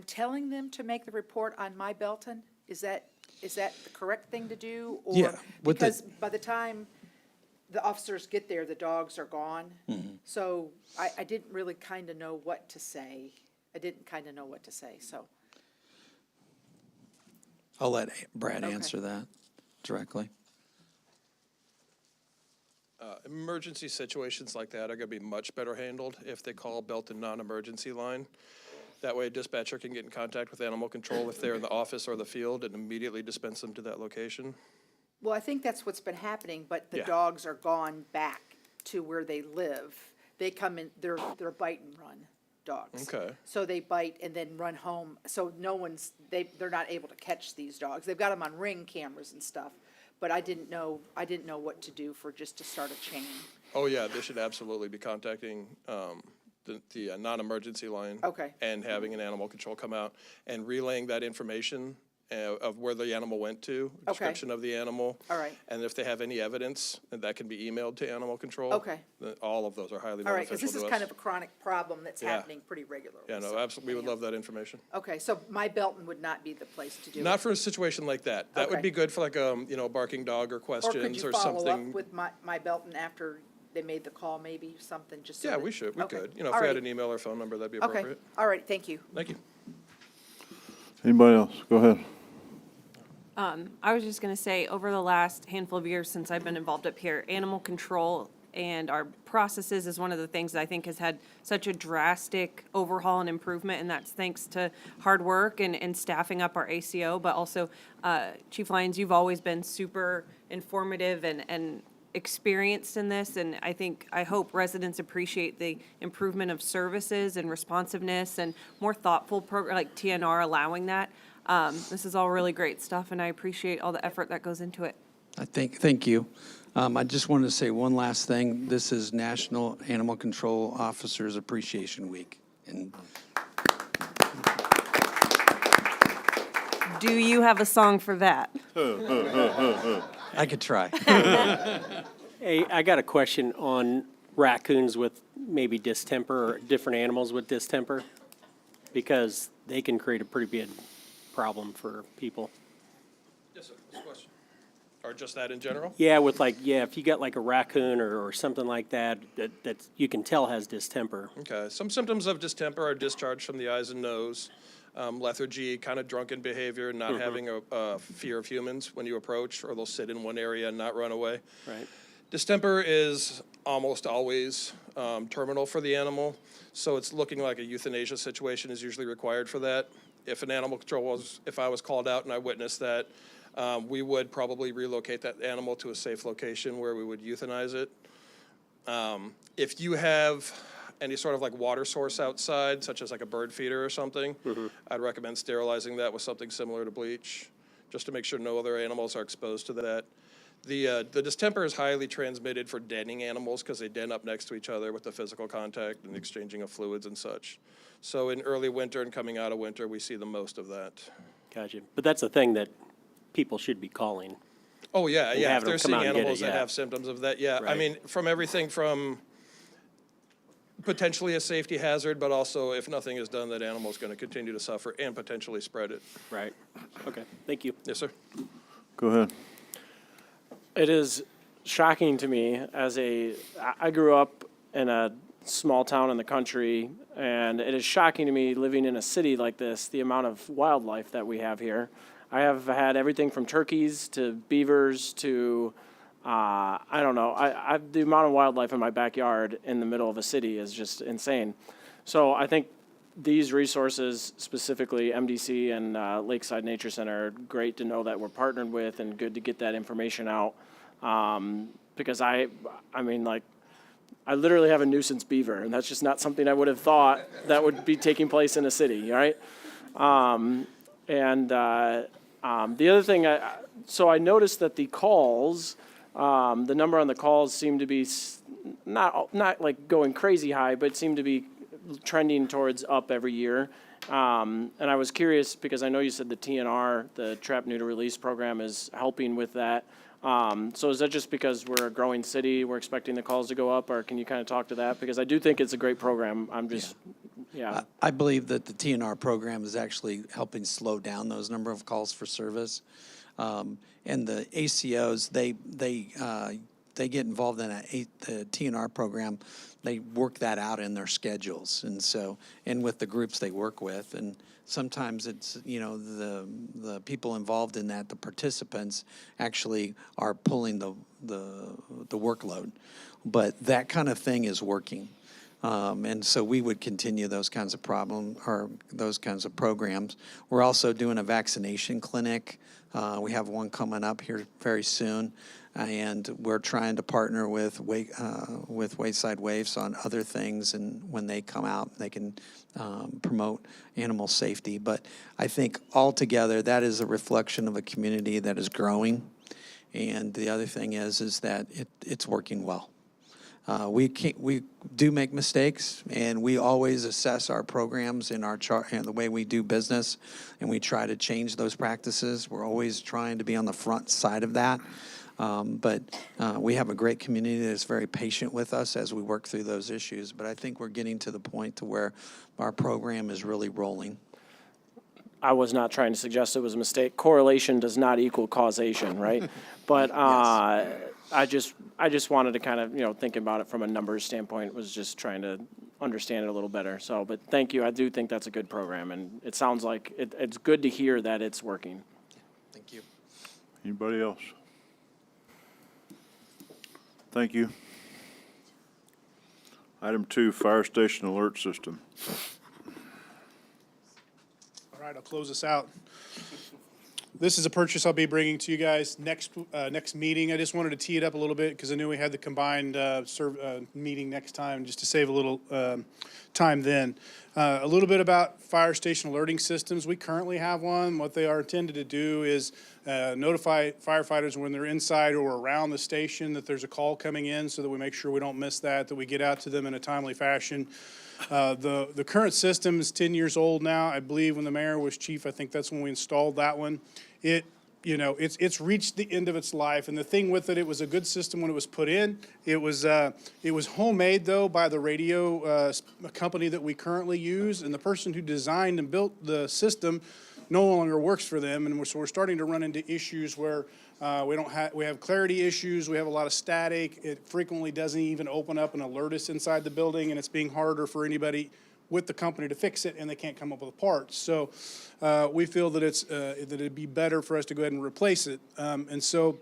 Speaker 8: telling them to make the report on my Belton. Is that the correct thing to do? Or,
Speaker 7: Yeah,
Speaker 8: because by the time the officers get there, the dogs are gone.
Speaker 7: Mm-hmm.
Speaker 8: So I didn't really kind of know what to say. So.
Speaker 7: I'll let Brad answer that directly.
Speaker 20: Emergency situations like that are going to be much better handled if they call Belton non-emergency line. That way a dispatcher can get in contact with animal control if they're in the office or the field and immediately dispense them to that location.
Speaker 8: Well, I think that's what's been happening, but the
Speaker 20: Yeah.
Speaker 8: dogs are gone back to where they live. They come in, they're bite and run dogs.
Speaker 20: Okay.
Speaker 8: So they bite and then run home. So they're not able to catch these dogs. They've got them on Ring cameras and stuff, but I didn't know what to do for just to start a chain.
Speaker 20: Oh, yeah, they should absolutely be contacting the non-emergency line.
Speaker 8: Okay.
Speaker 20: And having an animal control come out and relaying that information of where the animal went to, description of the animal.
Speaker 8: All right.
Speaker 20: And if they have any evidence, that can be emailed to animal control.
Speaker 8: Okay.
Speaker 20: Then all of those are highly
Speaker 8: All right, because
Speaker 20: beneficial
Speaker 8: this
Speaker 20: to
Speaker 8: is
Speaker 20: us.
Speaker 8: kind of a chronic problem that's
Speaker 20: Yeah.
Speaker 8: happening pretty regularly.
Speaker 20: Yeah, no,
Speaker 8: so
Speaker 20: absolutely, we would
Speaker 8: anyhow.
Speaker 20: love that information.
Speaker 8: Okay, so my Belton would not be the place to do it?
Speaker 20: Not for a situation like that. That would
Speaker 8: Okay.
Speaker 20: be good for like, a barking dog or
Speaker 8: Or could
Speaker 20: questions
Speaker 8: you
Speaker 20: or
Speaker 8: follow up
Speaker 20: something.
Speaker 8: with my Belton after they made the call, maybe, something, just so
Speaker 20: Yeah,
Speaker 8: that-
Speaker 20: we should, we
Speaker 8: okay.
Speaker 20: could. You know,
Speaker 8: All
Speaker 20: if we had
Speaker 8: right.
Speaker 20: an email or phone number, that'd be
Speaker 8: Okay,
Speaker 20: appropriate.
Speaker 8: all right, thank you.
Speaker 20: Thank you.
Speaker 1: Anybody else? Go ahead.
Speaker 12: I was just gonna say, over the last handful of years since I've been involved up here, animal control and our processes is one of the things that I think has had such a drastic overhaul and improvement, and that's thanks to hard work and staffing up our ACO, but also, Chief Lyons, you've always been super informative and experienced in this, and I hope residents appreciate the improvement of services and responsiveness and more thoughtful program, like TNR allowing that. This is all really great stuff, and I appreciate all the effort that goes into it.
Speaker 7: Thank you. I just wanted to say one last thing. This is National Animal Control Officers Appreciation Week. And
Speaker 12: Do you have a song for that?
Speaker 7: I could try.
Speaker 17: Hey, I got a question on raccoons with maybe distemper or different animals with distemper, because they can create a pretty big problem for people.
Speaker 20: Yes, sir, this question. Or just that in general?
Speaker 17: Yeah, with if you got like a raccoon or something like that, that you can tell has distemper.
Speaker 20: Okay, some symptoms of distemper are discharge from the eyes and nose, lethargy, kind of drunken behavior, not having a fear of humans when you approach, or they'll sit in one area and not run away.
Speaker 17: Right.
Speaker 20: Distemper is almost always terminal for the animal, so it's looking like a euthanasia situation is usually required for that. If an animal control if I was called out and I witnessed that, we would probably relocate that animal to a safe location where we would euthanize it. If you have any sort of like water source outside, such as like a bird feeder or something, I'd recommend sterilizing that with something similar to bleach, just to make sure no other animals are exposed to that. The distemper is highly transmitted for denning animals because they den up next to each other with the physical contact and exchanging of fluids and such. So in early winter and coming out of winter, we see the most of that.
Speaker 17: Gotcha. But that's a thing that people should be calling.
Speaker 20: Oh, yeah,
Speaker 17: And
Speaker 20: yeah. If
Speaker 17: having
Speaker 20: they're
Speaker 17: them come
Speaker 20: seeing
Speaker 17: out and get it,
Speaker 20: animals that
Speaker 17: yeah.
Speaker 20: have symptoms of that, yeah. I
Speaker 17: Right.
Speaker 20: mean, from everything from potentially a safety hazard, but also if nothing is done, that animal's going to continue to suffer and potentially spread it.
Speaker 17: Right. Okay, thank you.
Speaker 20: Yes, sir.
Speaker 1: Go ahead.
Speaker 3: It is shocking to me I grew up in a small town in the country, and it is shocking to me living in a city like this, the amount of wildlife that we have here. I have had everything from turkeys to beavers to, I don't know, the amount of wildlife in my backyard in the middle of a city is just insane. So I think these resources, specifically MDC and Lakeside Nature Center, are great to know that we're partnered with, and good to get that information out. Because I literally have a nuisance beaver, and that's just not something I would have thought that would be taking place in a city, right? The other thing, so I noticed that the calls, the number on the calls seemed to be not like going crazy high, but seemed to be trending towards up every year. And I was curious, because I know you said the TNR, the Trap Neuter Release Program, is helping with that. So is that just because we're a growing city, we're expecting the calls to go up, or can you kind of talk to that? Because I do think it's a great program. I'm just, yeah.
Speaker 7: I believe that the TNR program is actually helping slow down those number of calls for service. And the ACOs, they get involved in the TNR program. They work that out in their schedules, and with the groups they work with. And sometimes it's, the people involved in that, the participants, actually are pulling the workload. But that kind of thing is working. And so we would continue those kinds of those kinds of programs. We're also doing a vaccination clinic. We have one coming up here very soon, and we're trying to partner with Wayside Waves on other things, and when they come out, they can promote animal safety. But I think altogether, that is a reflection of a community that is growing, And the other thing is that it's working well. We do make mistakes, and we always assess our programs and our chart and the way we do business, and we try to change those practices. We're always trying to be on the front side of that. But we have a great community that's very patient with us as we work through those issues. But I think we're getting to the point to where our program is really rolling.
Speaker 3: I was not trying to suggest it was a mistake. Correlation does not equal causation, right? But I just wanted to kind of, think about it from a numbers standpoint, was just trying to understand it a little better. So, but thank you. I do think that's a good program, and it sounds like it's good to hear that it's working.
Speaker 7: Thank you.
Speaker 1: Anybody else? Thank you. Item 2, fire station alert system.
Speaker 11: All right, I'll close this out. This is a purchase I'll be bringing to you guys next meeting. I just wanted to tee it up a little bit because I knew we had the combined meeting next time, just to save a little time then. A little bit about fire station alerting systems. We currently have one. What they are intended to do is notify firefighters when they're inside or around the station that there's a call coming in, so that we make sure we don't miss that we get out to them in a timely fashion. The current system is 10 years old now. I believe when the mayor was chief, I think that's when we installed that one. It's reached the end of its life, and the thing with it, it was a good system when it was put in. It was homemade though by the radio company that we currently use, and the person who designed and built the system no longer works for them, and so we're starting to run into issues where we have clarity issues, we have a lot of static. It frequently doesn't even open up and alert us inside the building, and it's being harder for anybody with the company to fix it, and they can't come up with the parts. So we feel that that it'd be better for us to go ahead and replace it. And so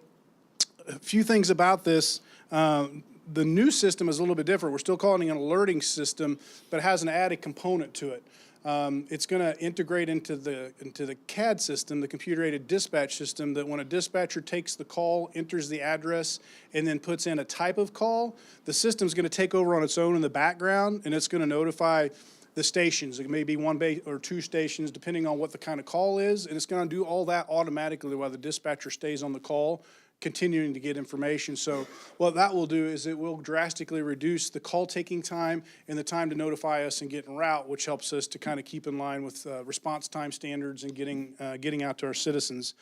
Speaker 11: a few things about this. The new system is a little bit different. We're still calling it an alerting system, but it has an added component to it. It's going to integrate into the CAD system, the computer-aided dispatch system, that when a dispatcher takes the call, enters the address, and then puts in a type of call, the system's going to take over on its own in the background, and it's going to notify the stations. It may be one or two stations, depending on what the kind of call is, and it's going to do all that automatically while the dispatcher stays on the call, continuing to get information. So what that will do is it will drastically reduce the call taking time and the time to notify us and get en route, which helps us to kind of keep in line with response time standards and getting out to our citizens.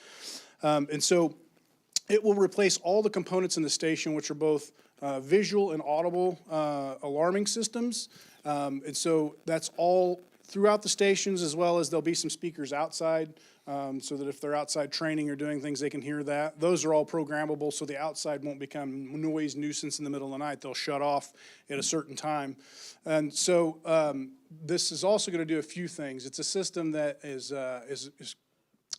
Speaker 11: And so it will replace all the components in the station, which are both visual and audible alarming systems. And so that's all throughout the stations, as well as there'll be some speakers outside, so that if they're outside training or doing things, they can hear that. Those are all programmable, so the outside won't become noise nuisance in the middle of the night. They'll shut off at a certain time. And so this is also going to do a few things. It's a system that is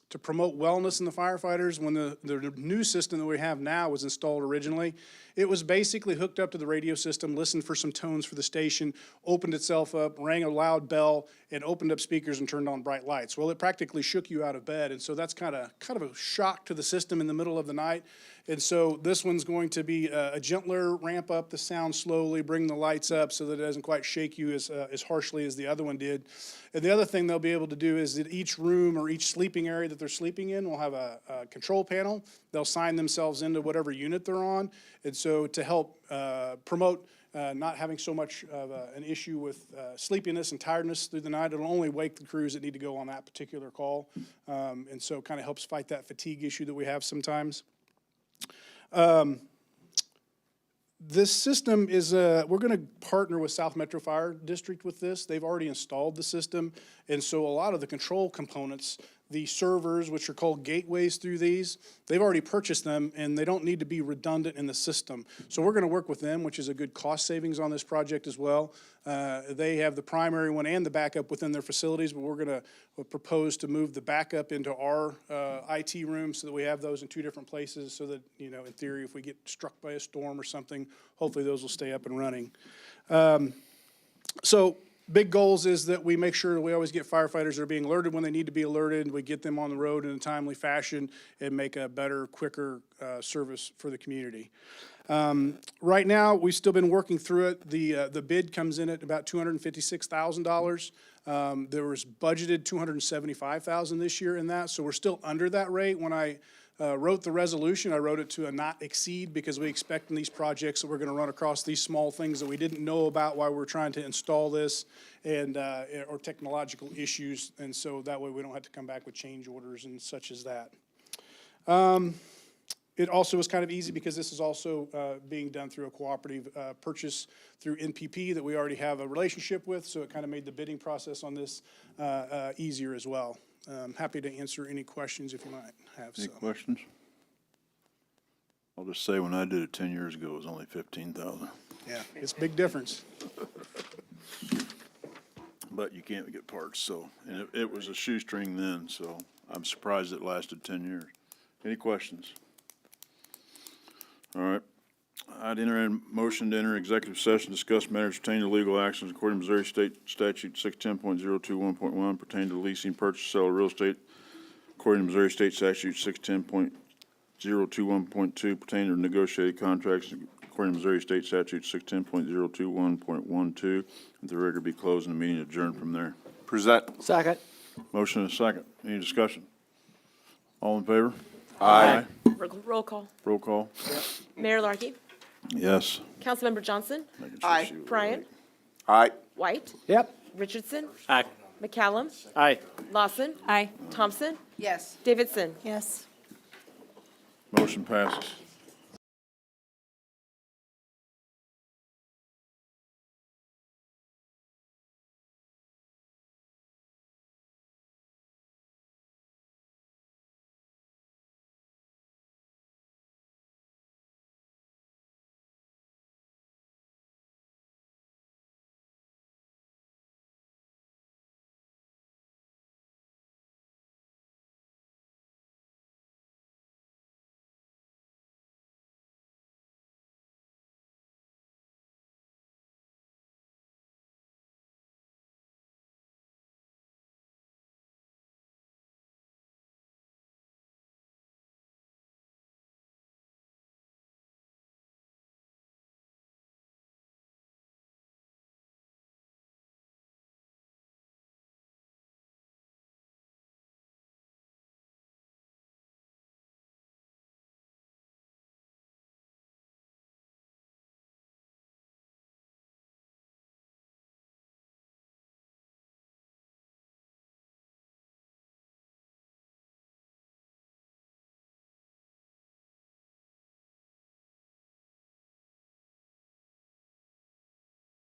Speaker 11: to promote wellness in the firefighters. When the new system that we have now was installed originally, it was basically hooked up to the radio system, listened for some tones for the station, opened itself up, rang a loud bell, and opened up speakers and turned on bright lights. Well, it practically shook you out of bed, and so that's kind of a shock to the system in the middle of the night. And so this one's going to be a gentler, ramp up the sound slowly, bring the lights up so that it doesn't quite shake you as harshly as the other one did. And the other thing they'll be able to do is that each room or each sleeping area that they're sleeping in will have a control panel. They'll sign themselves into whatever unit they're on. And so to help promote not having so much of an issue with sleepiness and tiredness through the night, it'll only wake the crews that need to go on that particular call. And so it kind of helps fight that fatigue issue that we have sometimes. This system is, we're going to partner with South Metro Fire District with this. They've already installed the system, and so a lot of the control components, the servers, which are called gateways through these, they've already purchased them, and they don't need to be redundant in the system. So we're going to work with them, which is a good cost savings on this project as well. They have the primary one and the backup within their facilities, but we're going to propose to move the backup into our IT room so that we have those in two different places, so that, in theory, if we get struck by a storm or something, hopefully those will stay up and running. So big goals is that we make sure that we always get firefighters that are being alerted when they need to be alerted. We get them on the road in a timely fashion and make a better, quicker service for the community. Right now, we've still been working through it. The bid comes in at about $256,000. There was budgeted $275,000 this year in that, so we're still under that rate. When I wrote the resolution, I wrote it to a not exceed because we expect in these projects that we're going to run across these small things that we didn't know about while we're trying to install this and, or technological issues. And so that way we don't have to come back with change orders and such as that. It also was kind of easy because this is also being done through a cooperative purchase through NPP that we already have a relationship with, so it kind of made the bidding process on this easier as well. Happy to answer any questions if you might have
Speaker 1: Any
Speaker 11: some.
Speaker 1: questions? I'll just say, when I did it 10 years ago, it was only 15,000.
Speaker 11: Yeah, it's a big difference.
Speaker 1: But you can't get parts, so, and it was a shoestring then, so I'm surprised it lasted 10 years. Any questions? All right. I'd enter in motion to enter executive session, discuss matters pertaining to legal actions according to Missouri State Statute 610.021.1 pertaining to leasing, purchase, sale of real estate, according to Missouri State Statute 610.021.2 pertaining to negotiated contracts, according to Missouri State Statute 610.021.12, if the record be closed and the meeting adjourned from there.
Speaker 5: Present.
Speaker 10: Second.
Speaker 1: Motion and a second. Any discussion? All in favor?
Speaker 5: Aye.
Speaker 2: Roll call.
Speaker 1: Roll call.
Speaker 2: Mayor Larky,
Speaker 1: Yes.
Speaker 2: Councilmember Johnson,
Speaker 1: Making sure
Speaker 13: Aye.
Speaker 1: she was
Speaker 2: Bryant,
Speaker 5: Aye.
Speaker 2: White,
Speaker 10: Yep.
Speaker 2: Richardson,
Speaker 17: Aye.
Speaker 2: McCallum,
Speaker 3: Aye.
Speaker 2: Lawson,
Speaker 12: Aye.
Speaker 2: Thompson,
Speaker 8: Yes.
Speaker 2: Davidson.
Speaker 18: Yes.
Speaker 1: Motion passes.